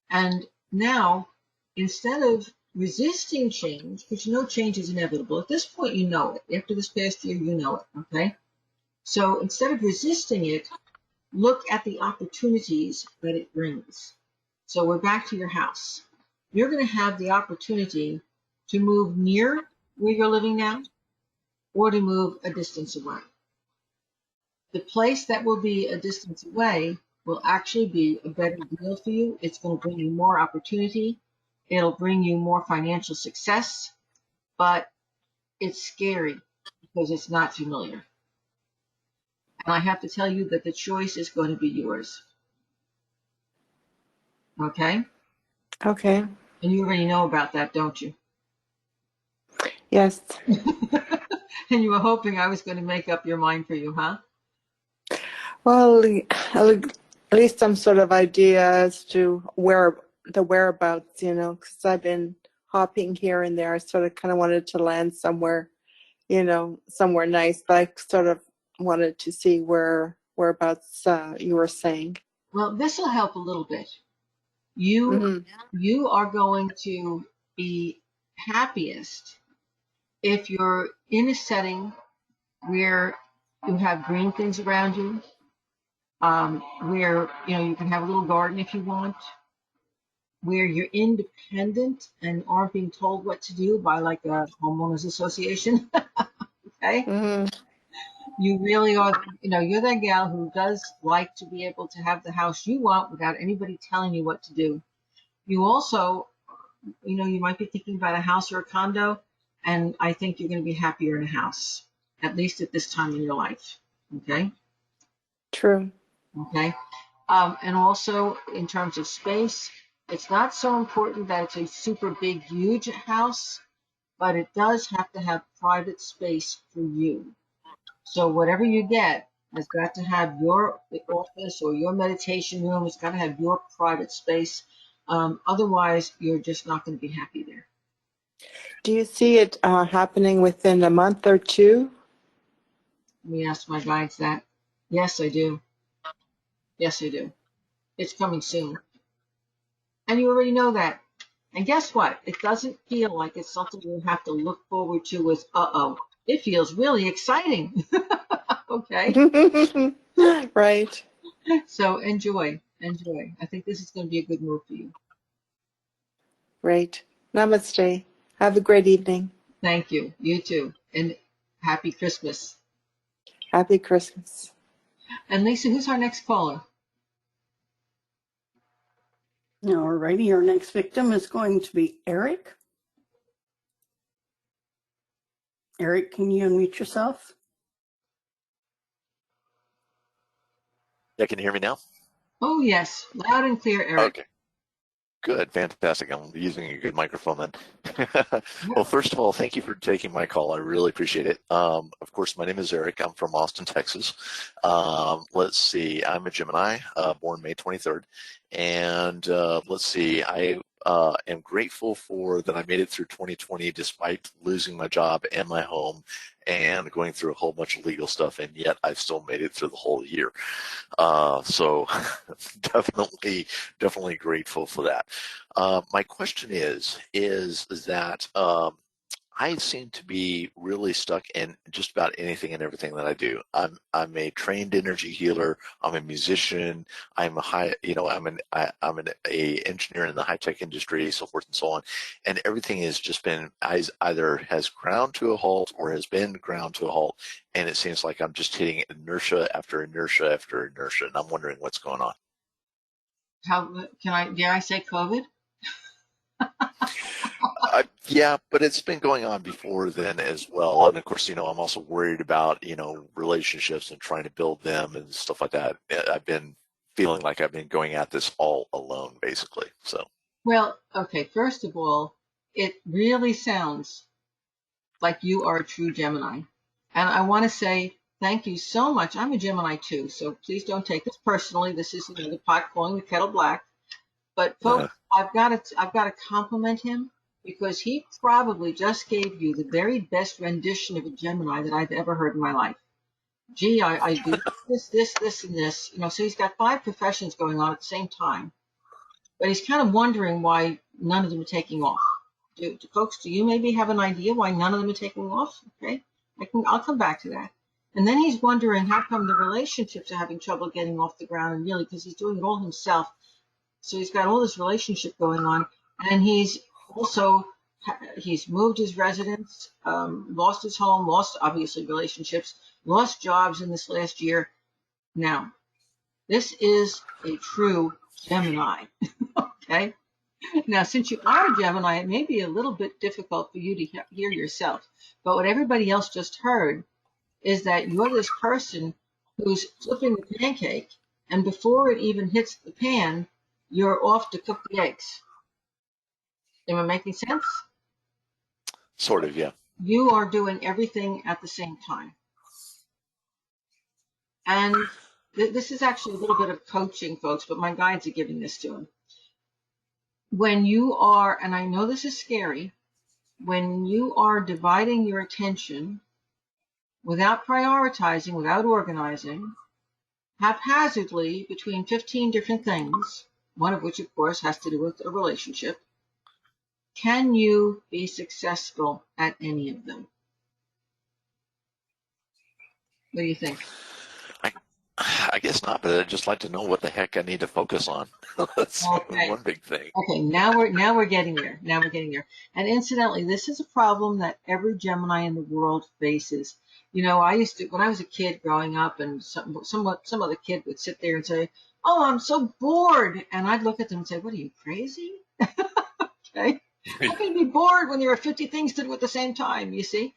And now, instead of resisting change, because change is inevitable, at this point you know it. After this past year, you know it, okay? So instead of resisting it, look at the opportunities that it brings. So we're back to your house. You're going to have the opportunity to move near where you're living now or to move a distance away. The place that will be a distance away will actually be a better deal for you. It's going to bring you more opportunity. It'll bring you more financial success, but it's scary because it's not familiar. And I have to tell you that the choice is going to be yours. Okay? Okay. And you already know about that, don't you? Yes. And you were hoping I was going to make up your mind for you, huh? Well, at least some sort of idea as to the whereabouts, because I've been hopping here and there. I sort of kind of wanted to land somewhere, somewhere nice, but I sort of wanted to see whereabouts you were saying. Well, this will help a little bit. You Mm-hmm. you are going to be happiest if you're in a setting where you have green things around you, where you can have a little garden if you want, where you're independent and aren't being told what to do by like a homeowners association. Okay, Mm-hmm. you really are. You're that gal who does like to be able to have the house you want without anybody telling you what to do. You also, you might be thinking about a house or a condo, and I think you're going to be happier in a house, at least at this time in your life. Okay? True. Okay? And also, in terms of space, it's not so important that it's a super big, huge house, but it does have to have private space for you. So whatever you get has got to have your office or your meditation room. It's got to have your private space. Otherwise, you're just not going to be happy there. Do you see it happening within a month or two? Let me ask my guides that. Yes, I do. Yes, I do. It's coming soon. And you already know that. And guess what? It doesn't feel like it's something you have to look forward to with, uh-oh. It feels really exciting. Okay? Right. So enjoy. Enjoy. I think this is going to be a good move for you. Right. Namaste. Have a great evening. Thank you. You too. And happy Christmas. Happy Christmas. And Lisa, who's our next caller? All righty, our next victim is going to be Eric. Eric, can you unmute yourself? Yeah, can you hear me now? Oh, yes. Loud and clear, Eric. Okay, good, fantastic. I'm using a good microphone then. Well, first of all, thank you for taking my call. I really appreciate it. Of course, my name is Eric. I'm from Austin, Texas. Let's see, I'm a Gemini, born May 23rd. And let's see, I am grateful for that I made it through 2020 despite losing my job and my home and going through a whole bunch of legal stuff, and yet I've still made it through the whole year. So definitely grateful for that. My question is that I seem to be really stuck in just about anything and everything that I do. I'm a trained energy healer. I'm a musician. I'm I'm a engineer in the high tech industry, so forth and so on. And everything has just been either has ground to a halt or has been ground to a halt. And it seems like I'm just hitting inertia after inertia after inertia. And I'm wondering what's going on. Dare I say COVID? Yeah, but it's been going on before then as well. And of course, I'm also worried about, relationships and trying to build them and stuff like that. I've been feeling like I've been going at this all alone, basically. So, Well, okay, first of all, it really sounds like you are a true Gemini. And I want to say thank you so much. I'm a Gemini too, so please don't take this personally. This is the pot calling the kettle black. But folks, I've got to compliment him because he probably just gave you the very best rendition of a Gemini that I've ever heard in my life. Gee, I do this, and this. So he's got 5 professions going on at the same time. But he's kind of wondering why none of them are taking off. Folks, do you maybe have an idea why none of them are taking off? Okay, I'll come back to that. And then he's wondering how come the relationships are having trouble getting off the ground, and really because he's doing it all himself. So he's got all this relationship going on, and he's moved his residence, lost his home, lost obviously relationships, lost jobs in this last year. Now, this is a true Gemini. Okay. Now, since you are a Gemini, it may be a little bit difficult for you to hear yourself. But what everybody else just heard is that you're this person who's flipping the pancake, and before it even hits the pan, you're off to cook the eggs. Am I making sense? sort of, yeah. You are doing everything at the same time. And this is actually a little bit of coaching, folks, but my guides are giving this to him. When you are, and I know this is scary, when you are dividing your attention without prioritizing, without organizing, haphazardly between 15 different things, one of which, of course, has to do with a relationship, can you be successful at any of them? What do you think? I guess not, but I'd just like to know what the heck I need to focus on. That's Okay. one big thing. Okay, now we're getting there. Now we're getting there. And incidentally, this is a problem that every Gemini in the world faces. I used to, when I was a kid growing up, and some other kid would sit there and say, "Oh, I'm so bored," and I'd look at them and say, "What are you, crazy?" Okay. How can you be bored when there are 50 things to do at the same time, you see?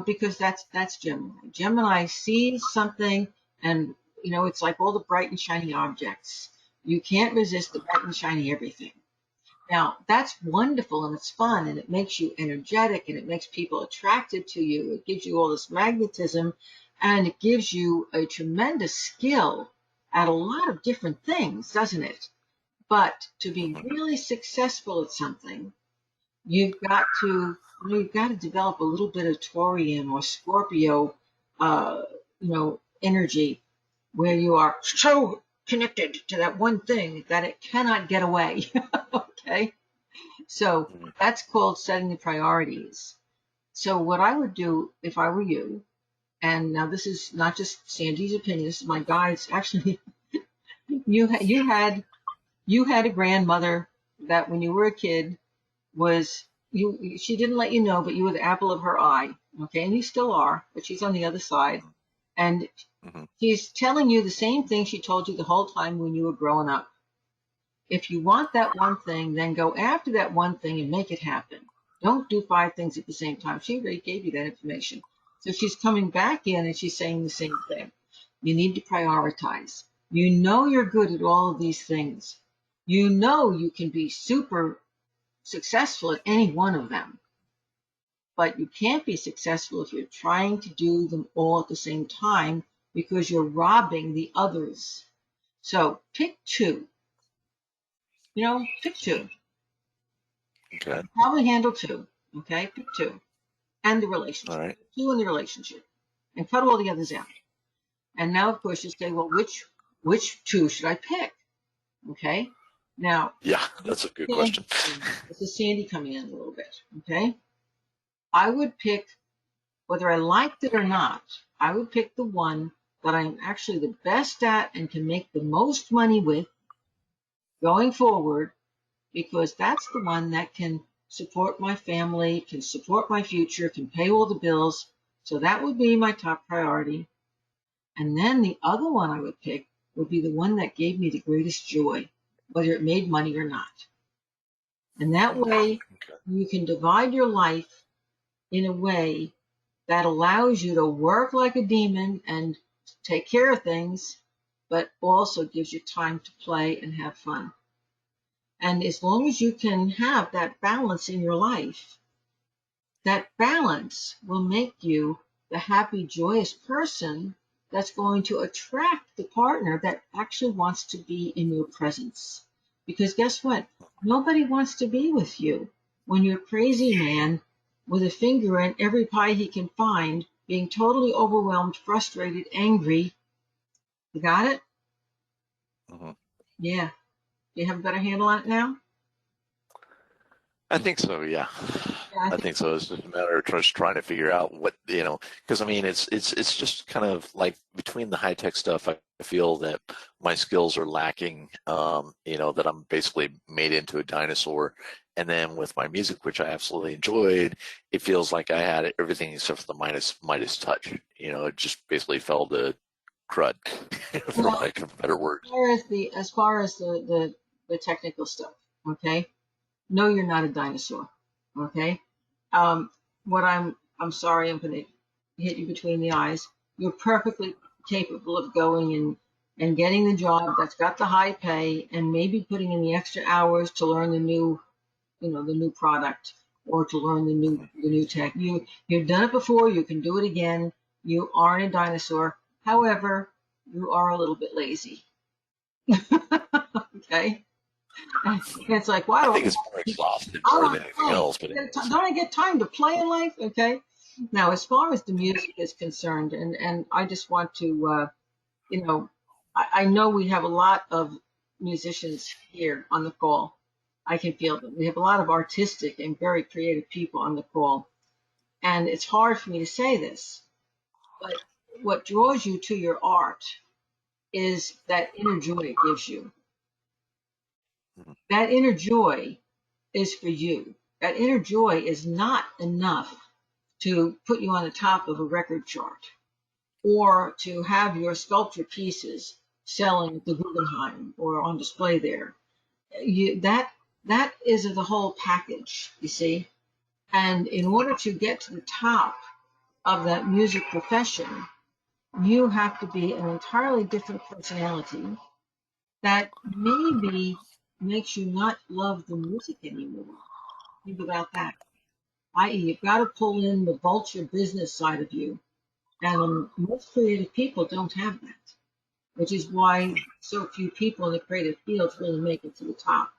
Because that's Gemini. Gemini sees something and, it's like all the bright and shiny objects. You can't resist the bright and shiny everything. Now, that's wonderful and it's fun and it makes you energetic and it makes people attracted to you. It gives you all this magnetism and it gives you a tremendous skill at a lot of different things, doesn't it? But to be really successful at something, you've got to develop a little bit of Taurian or Scorpio, energy where you are so connected to that one thing that it cannot get away. Okay, so that's called setting the priorities. So what I would do if I were you, and now this is not just Sandy's opinion, this is my guide's. Actually, you had a grandmother that when you were a kid was she didn't let you know, but you were the apple of her eye. Okay, and you still are, but she's on the other side. And she's telling you the same thing she told you the whole time when you were growing up. If you want that one thing, then go after that one thing and make it happen. Don't do 5 things at the same time. She already gave you that information. So she's coming back in and she's saying the same thing. You need to prioritize. You know you're good at all of these things. You know you can be super successful at any one of them. But you can't be successful if you're trying to do them all at the same time because you're robbing the others. So pick 2. Pick 2. Okay. Probably handle 2. Okay, pick 2. And the relationship. All right. 2 in the relationship. And cut all the others out. And now, of course, you say, well, which 2 should I pick? Okay. Now. Yeah, that's a good question. This is Sandy coming in a little bit. Okay. I would pick, whether I liked it or not, I would pick the one that I'm actually the best at and can make the most money with going forward, because that's the one that can support my family, can support my future, can pay all the bills. So that would be my top priority. And then the other one I would pick would be the one that gave me the greatest joy, whether it made money or not. And that way you can divide your life in a way that allows you to work like a demon and take care of things, but also gives you time to play and have fun. And as long as you can have that balance in your life, that balance will make you the happy, joyous person that's going to attract the partner that actually wants to be in your presence. Because guess what? Nobody wants to be with you when you're a crazy man with a finger in every pie he can find, being totally overwhelmed, frustrated, angry. You got it? Yeah. Do you have a better handle on it now? I think so, yeah. I think so. It's just a matter of just trying to figure out what, because I mean, it's just kind of like between the high tech stuff, I feel that my skills are lacking, that I'm basically made into a dinosaur. And then with my music, which I absolutely enjoyed, it feels like I had everything except for the Midas touch. It just basically fell to crud, for lack of better words. As far as the technical stuff, okay? No, you're not a dinosaur, okay? What I'm sorry, I'm going to hit you between the eyes. You're perfectly capable of going and getting the job that's got the high pay and maybe putting in the extra hours to learn the new product or to learn the new tech. You've done it before. You can do it again. You aren't a dinosaur. However, you are a little bit lazy. Okay. It's like, wow. I think it's more exhausted more than anything else. But don't I get time to play in life? Okay. Now, as far as the music is concerned, and I just want to, I know we have a lot of musicians here on the call. I can feel them. We have a lot of artistic and very creative people on the call. And it's hard for me to say this, but what draws you to your art is that inner joy it gives you. That inner joy is for you. That inner joy is not enough to put you on the top of a record chart or to have your sculpture pieces selling at the Guggenheim or on display there. That is the whole package, you see. And in order to get to the top of that music profession, you have to be an entirely different personality that maybe makes you not love the music anymore. Think about that. I.e., you've got to pull in the vulture business side of you. And most creative people don't have that, which is why so few people in the creative fields really make it to the top.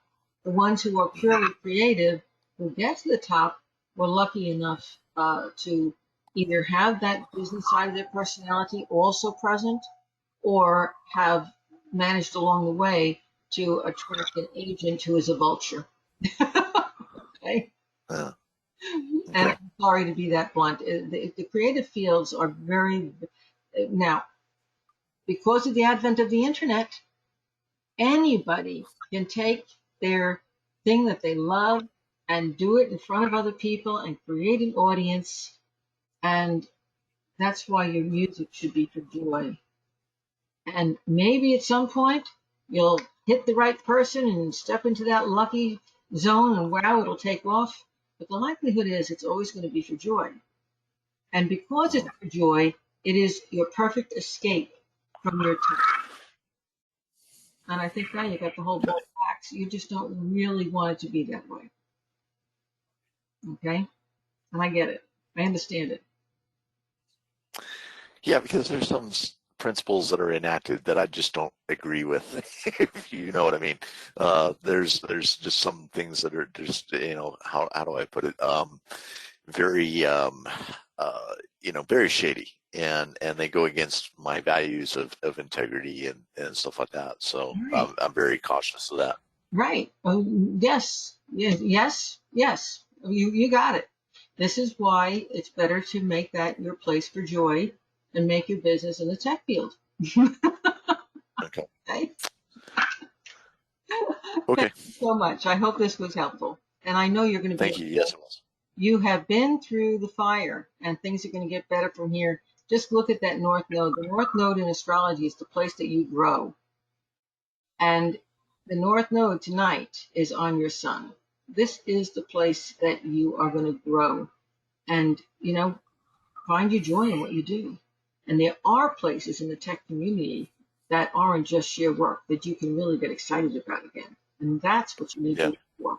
The ones who are purely creative who get to the top were lucky enough to either have that business side of their personality also present or have managed along the way to attract an agent who is a vulture. Okay? Okay. And I'm sorry to be that blunt. The creative fields are very, now, because of the advent of the internet, anybody can take their thing that they love and do it in front of other people and create an audience. And that's why your music should be for joy. And maybe at some point you'll hit the right person and step into that lucky zone and wow, it'll take off. But the likelihood is it's always going to be for joy. And because it's for joy, it is your perfect escape from your time. And I think now you got the whole ball of wax. You just don't really want it to be that way. Okay? And I get it. I understand it. Yeah, because there's some principles that are enacted that I just don't agree with, if you know what I mean. There's just some things that are just, how do I put it? Very, very shady, and they go against my values of integrity and stuff like that. So Right. I'm very cautious of that. Right. Oh, yes. Yes. Yes. You got it. This is why it's better to make that your place for joy and make your business in the tech field. Okay. Okay. Okay. Thank you so much. I hope this was helpful. And I know you're going to be. Thank you. Yes, it was. You have been through the fire and things are going to get better from here. Just look at that North Node. The North Node in astrology is the place that you grow. And the North Node tonight is on your sun. This is the place that you are going to grow and, find your joy in what you do. And there are places in the tech community that aren't just sheer work that you can really get excited about again. And that's what you need to look for.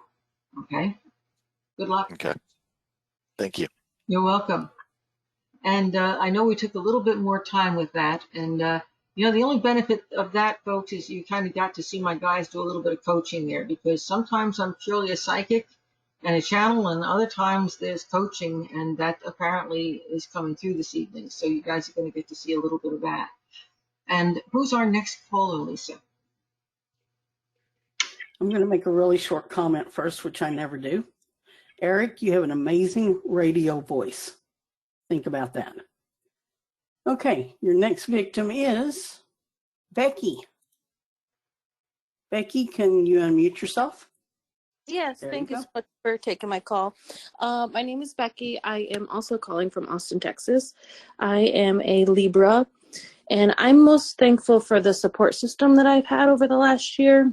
Okay? Good luck. Okay. Thank you. You're welcome. And I know we took a little bit more time with that. And, the only benefit of that, folks, is you kind of got to see my guys do a little bit of coaching there because sometimes I'm purely a psychic and a channel, and other times there's coaching, and that apparently is coming through this evening. So you guys are going to get to see a little bit of that. And who's our next caller, Lisa? I'm going to make a really short comment first, which I never do. Eric, you have an amazing radio voice. Think about that. Okay, your next victim is Becky. Becky, can you unmute yourself? Yes, There thank you you go. so much for taking my call. My name is Becky. I am also calling from Austin, Texas. I am a Libra, and I'm most thankful for the support system that I've had over the last year.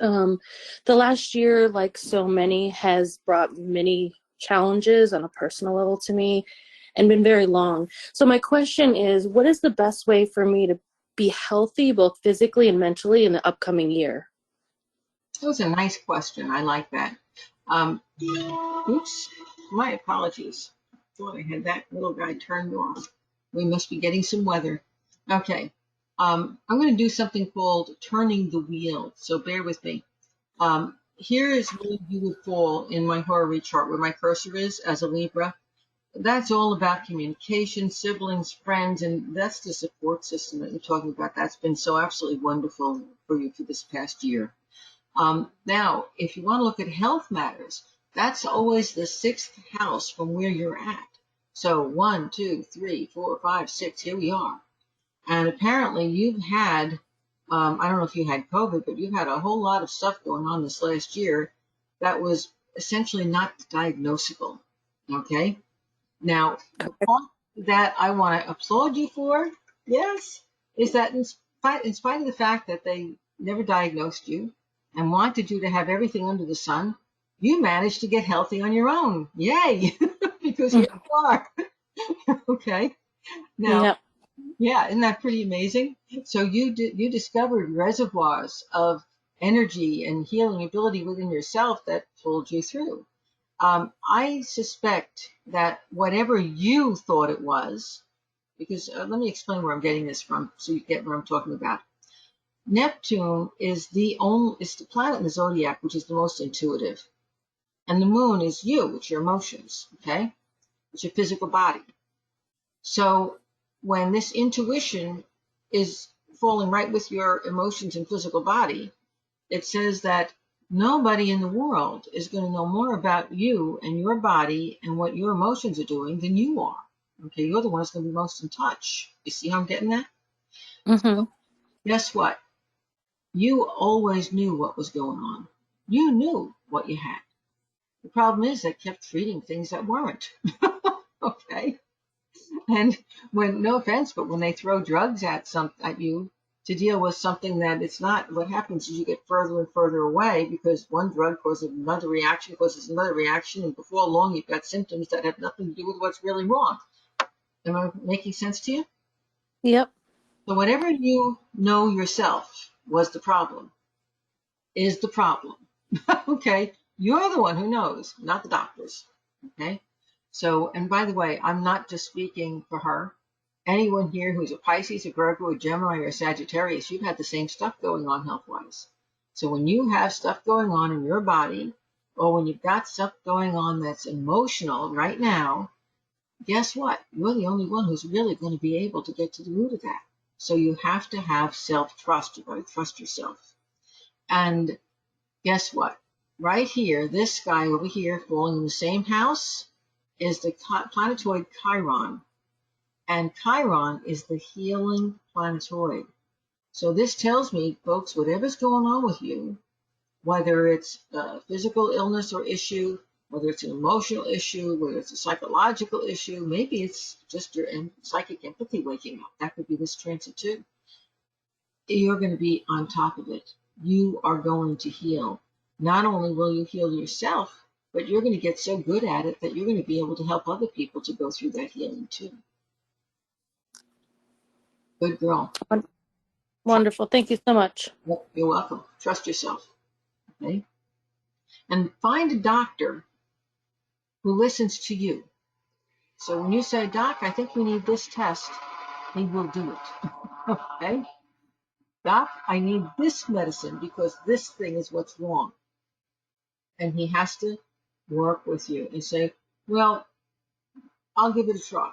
The last year, like so many, has brought many challenges on a personal level to me and been very long. So my question is, what is the best way for me to be healthy, both physically and mentally, in the upcoming year? That was a nice question. I like that. Oops, my apologies. Thought I had that little guy turned off. We must be getting some weather. Okay. I'm going to do something called turning the wheel. So bear with me. Here is where you would fall in my horary chart, where my cursor is as a Libra. That's all about communication, siblings, friends, and that's the support system that you're talking about. That's been so absolutely wonderful for you for this past year. Now, if you want to look at health matters, that's always the sixth house from where you're at. So 1, 2, 3, 4, 5, 6, here we are. And apparently you've had, I don't know if you had COVID, but you've had a whole lot of stuff going on this last year that was essentially not diagnosable. Okay? Now, the part that I want to applaud you for, yes, is that in spite of the fact that they never diagnosed you, and wanted you to have everything under the sun, you managed to get healthy on your own. Yay! Because here you are. Okay. Now, Yep. yeah, isn't that pretty amazing? So you discovered reservoirs of energy and healing ability within yourself that pulled you through. I suspect that whatever you thought it was, because let me explain where I'm getting this from so you get what I'm talking about. Neptune is the planet in the zodiac which is the most intuitive. And the moon is you, it's your emotions, okay? It's your physical body. So when this intuition is falling right with your emotions and physical body, it says that nobody in the world is going to know more about you and your body and what your emotions are doing than you are. Okay, you're the one that's going to be most in touch. You see how I'm getting that? Mm-hmm. So guess what? You always knew what was going on. You knew what you had. The problem is they kept treating things that weren't. Okay. And when, no offense, but when they throw drugs at you to deal with something that it's not, what happens is you get further and further away because one drug causes another reaction, and before long you've got symptoms that have nothing to do with what's really wrong. Am I making sense to you? Yep. So whatever you know yourself was the problem, is the problem. Okay? You're the one who knows, not the doctors. Okay? So, and by the way, I'm not just speaking for her. Anyone here who's a Pisces, a Virgo, a Gemini, or a Sagittarius, you've had the same stuff going on health-wise. So when you have stuff going on in your body, or when you've got stuff going on that's emotional right now, guess what? You're the only one who's really going to be able to get to the root of that. So you have to have self-trust. You've got to trust yourself. And guess what? Right here, this guy over here falling in the same house is the planetoid Chiron. And Chiron is the healing planetoid. So this tells me, folks, whatever's going on with you, whether it's a physical illness or issue, whether it's an emotional issue, whether it's a psychological issue, maybe it's just your psychic empathy waking up. That could be this transit too. You're going to be on top of it. You are going to heal. Not only will you heal yourself, but you're going to get so good at it that you're going to be able to help other people to go through that healing too. Good girl. Wonderful. Thank you so much. You're welcome. Trust yourself. Okay? And find a doctor who listens to you. So when you say, Doc, I think we need this test, he will do it. Okay? Doc, I need this medicine because this thing is what's wrong. And he has to work with you and say, well, I'll give it a try.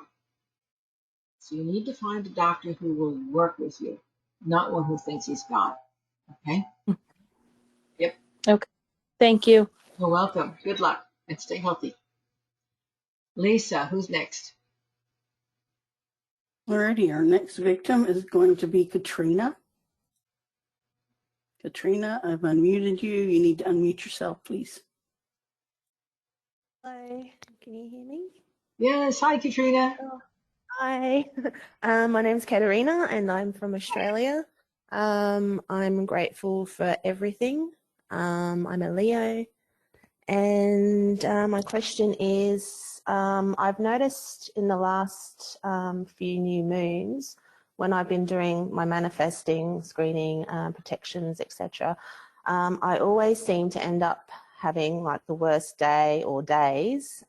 So you need to find a doctor who will work with you, not one who thinks he's God. Okay? Yep. Okay. Thank you. You're welcome. Good luck and stay healthy. Lisa, who's next? Alrighty, our next victim is going to be Katrina. Katrina, I've unmuted you. You need to unmute yourself, please. Hello, can you hear me? Yes. Hi, Katrina. Oh, hi, my name's Katerina and I'm from Australia. I'm grateful for everything. I'm a Leo, and my question is, I've noticed in the last few new moons, when I've been doing my manifesting, screening, protections, etc., I always seem to end up having like the worst day or days,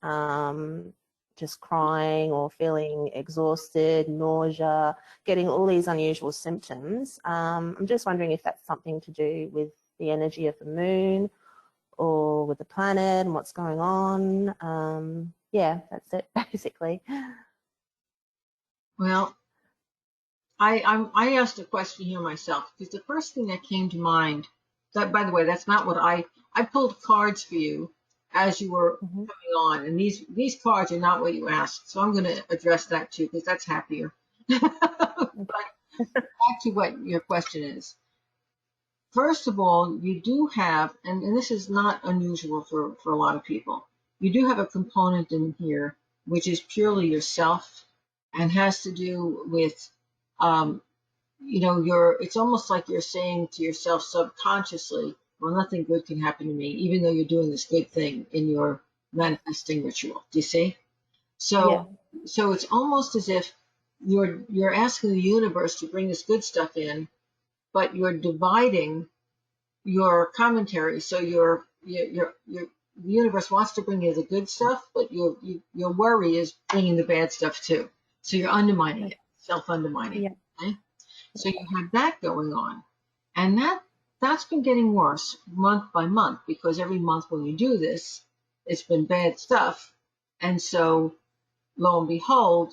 just crying or feeling exhausted, nausea, getting all these unusual symptoms. I'm just wondering if that's something to do with the energy of the moon or with the planet and what's going on. Yeah, that's it basically. Well, I asked a question here myself because the first thing that came to mind, that by the way, that's not what I pulled cards for you as you were coming on, and these cards are not what you asked, so I'm going to address that too because that's happier. But back to what your question is. First of all, you do have, and this is not unusual for a lot of people, you do have a component in here which is purely yourself and has to do with it's almost like you're saying to yourself subconsciously, well, nothing good can happen to me, even though you're doing this good thing in your manifesting ritual. Do you see? Yeah. So it's almost as if you're asking the universe to bring this good stuff in, but you're dividing your commentary. So the universe wants to bring you the good stuff, but your worry is bringing the bad stuff too. So you're undermining it, self-undermining. Yeah. Okay? So you have that going on, and that's been getting worse month by month, because every month when you do this, it's been bad stuff, and so lo and behold,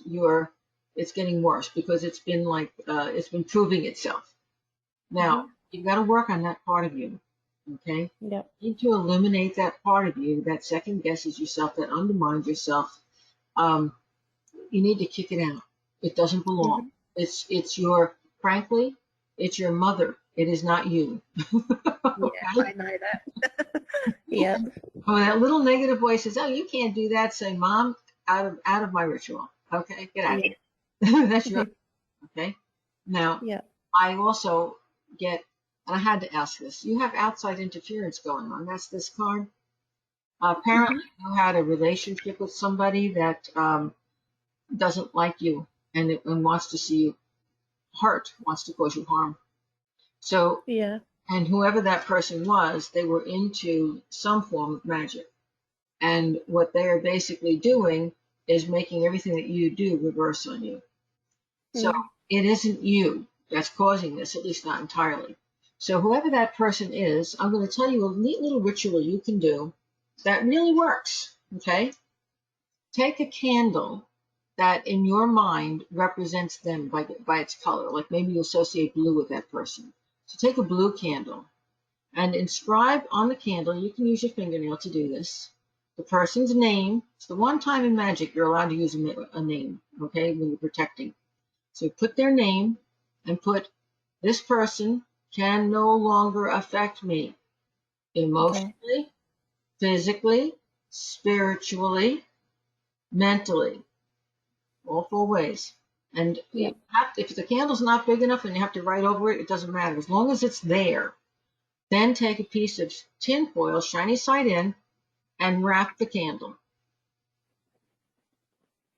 it's getting worse because it's been like it's been proving itself. Now you've got to work on that part of you. Okay, Yep. you need to eliminate that part of you that second guesses yourself, that undermines yourself. You need to kick it out. It doesn't belong. It's your, frankly, it's your mother. It is not you. Yeah, I know that. Yep. When that little negative voice says, "Oh, you can't do that," say, "Mom, out of my ritual." Okay, get out of here. That's your okay. Now, Yeah. I also get, and I had to ask this. You have outside interference going on. That's this card. Apparently, you had a relationship with somebody that doesn't like you and wants to see you hurt, wants to cause you harm. So, Yeah. and whoever that person was, they were into some form of magic. And what they are basically doing is making everything that you do reverse on you. So it isn't you that's causing this, at least not entirely. So whoever that person is, I'm going to tell you a neat little ritual you can do that really works. Okay? Take a candle that in your mind represents them by its color. Like maybe you associate blue with that person. So take a blue candle and inscribe on the candle, you can use your fingernail to do this, the person's name. It's the one time in magic you're allowed to use a name, okay, when you're protecting. So put their name and put, "This person can no longer affect me emotionally, physically, spiritually, mentally, all four ways." And you have to, if the candle's not big enough and you have to write over it, it doesn't matter. As long as it's there, then take a piece of tin foil, shiny side in, and wrap the candle.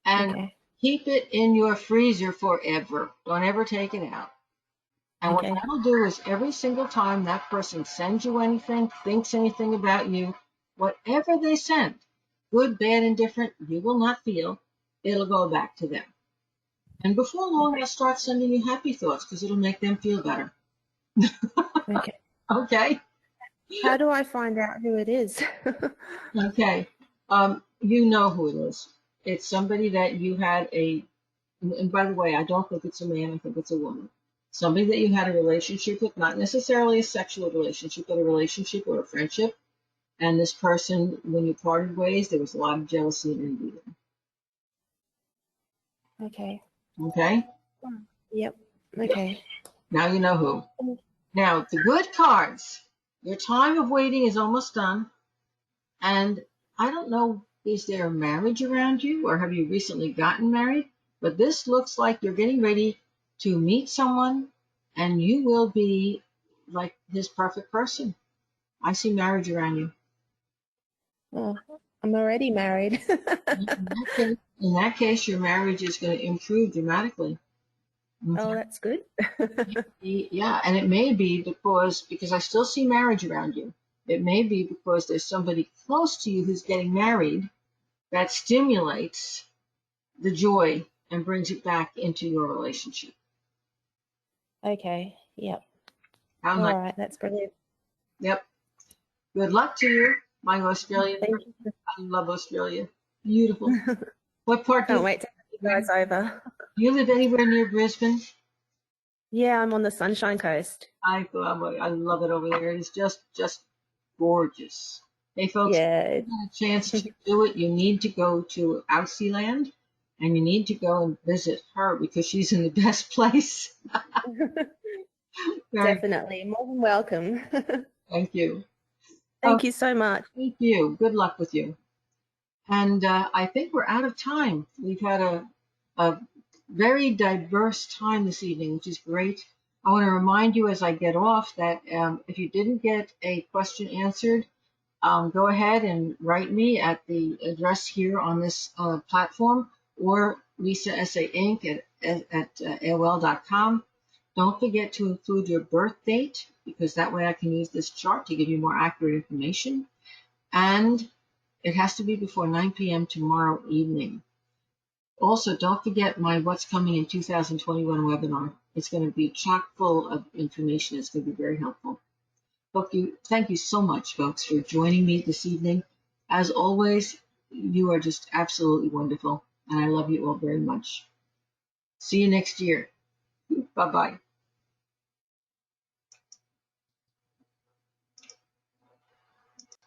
And keep it in your freezer forever. Don't ever take it out. And what that'll do is every single time that person sends you anything, thinks anything about you, whatever they send, good, bad, indifferent, you will not feel, it'll go back to them. And before long, they'll start sending you happy thoughts because it'll make them feel better. Okay? How do I find out who it is? Okay. You know who it is. It's somebody that you had and by the way, I don't think it's a man, I think it's a woman. Somebody that you had a relationship with, not necessarily a sexual relationship, but a relationship or a friendship. And this person, when you parted ways, there was a lot of jealousy and envy there. Okay? Yep. Okay. Now you know who. Now, the good cards. Your time of waiting is almost done. And I don't know, is there a marriage around you or have you recently gotten married? But this looks like you're getting ready to meet someone and you will be like his perfect person. I see marriage around you. Oh, I'm already married. In that case, your marriage is going to improve dramatically. Oh, that's good. Yeah, and it may be because I still see marriage around you. It may be because there's somebody close to you who's getting married that stimulates the joy and brings it back into your relationship. Okay. Yep. All right. That's brilliant. Yep. Good luck to you, my Australian friend. I love Australia. Beautiful. What part do you Can't wait to have you guys over. Do you live anywhere near Brisbane? Yeah, I'm on the Sunshine Coast. I love it over there. It's just gorgeous. Hey, folks, if you get a chance to do it, you need to go to Outsealand and you need to go and visit her because she's in the best place. Definitely. More than welcome. Thank you. Thank you so much. Thank you. Good luck with you. And I think we're out of time. We've had a very diverse time this evening, which is great. I want to remind you as I get off that if you didn't get a question answered, go ahead and write me at the address here on this platform, or Lisa SA Inc. at AOL.com. Don't forget to include your birth date, because that way I can use this chart to give you more accurate information. And it has to be before 9 p.m. tomorrow evening. Also, don't forget my What's Coming in 2021 webinar. It's going to be chock full of information. It's going to be very helpful. Thank you so much, folks, for joining me this evening. As always, you are just absolutely wonderful, and I love you all very much. See you next year. Bye-bye.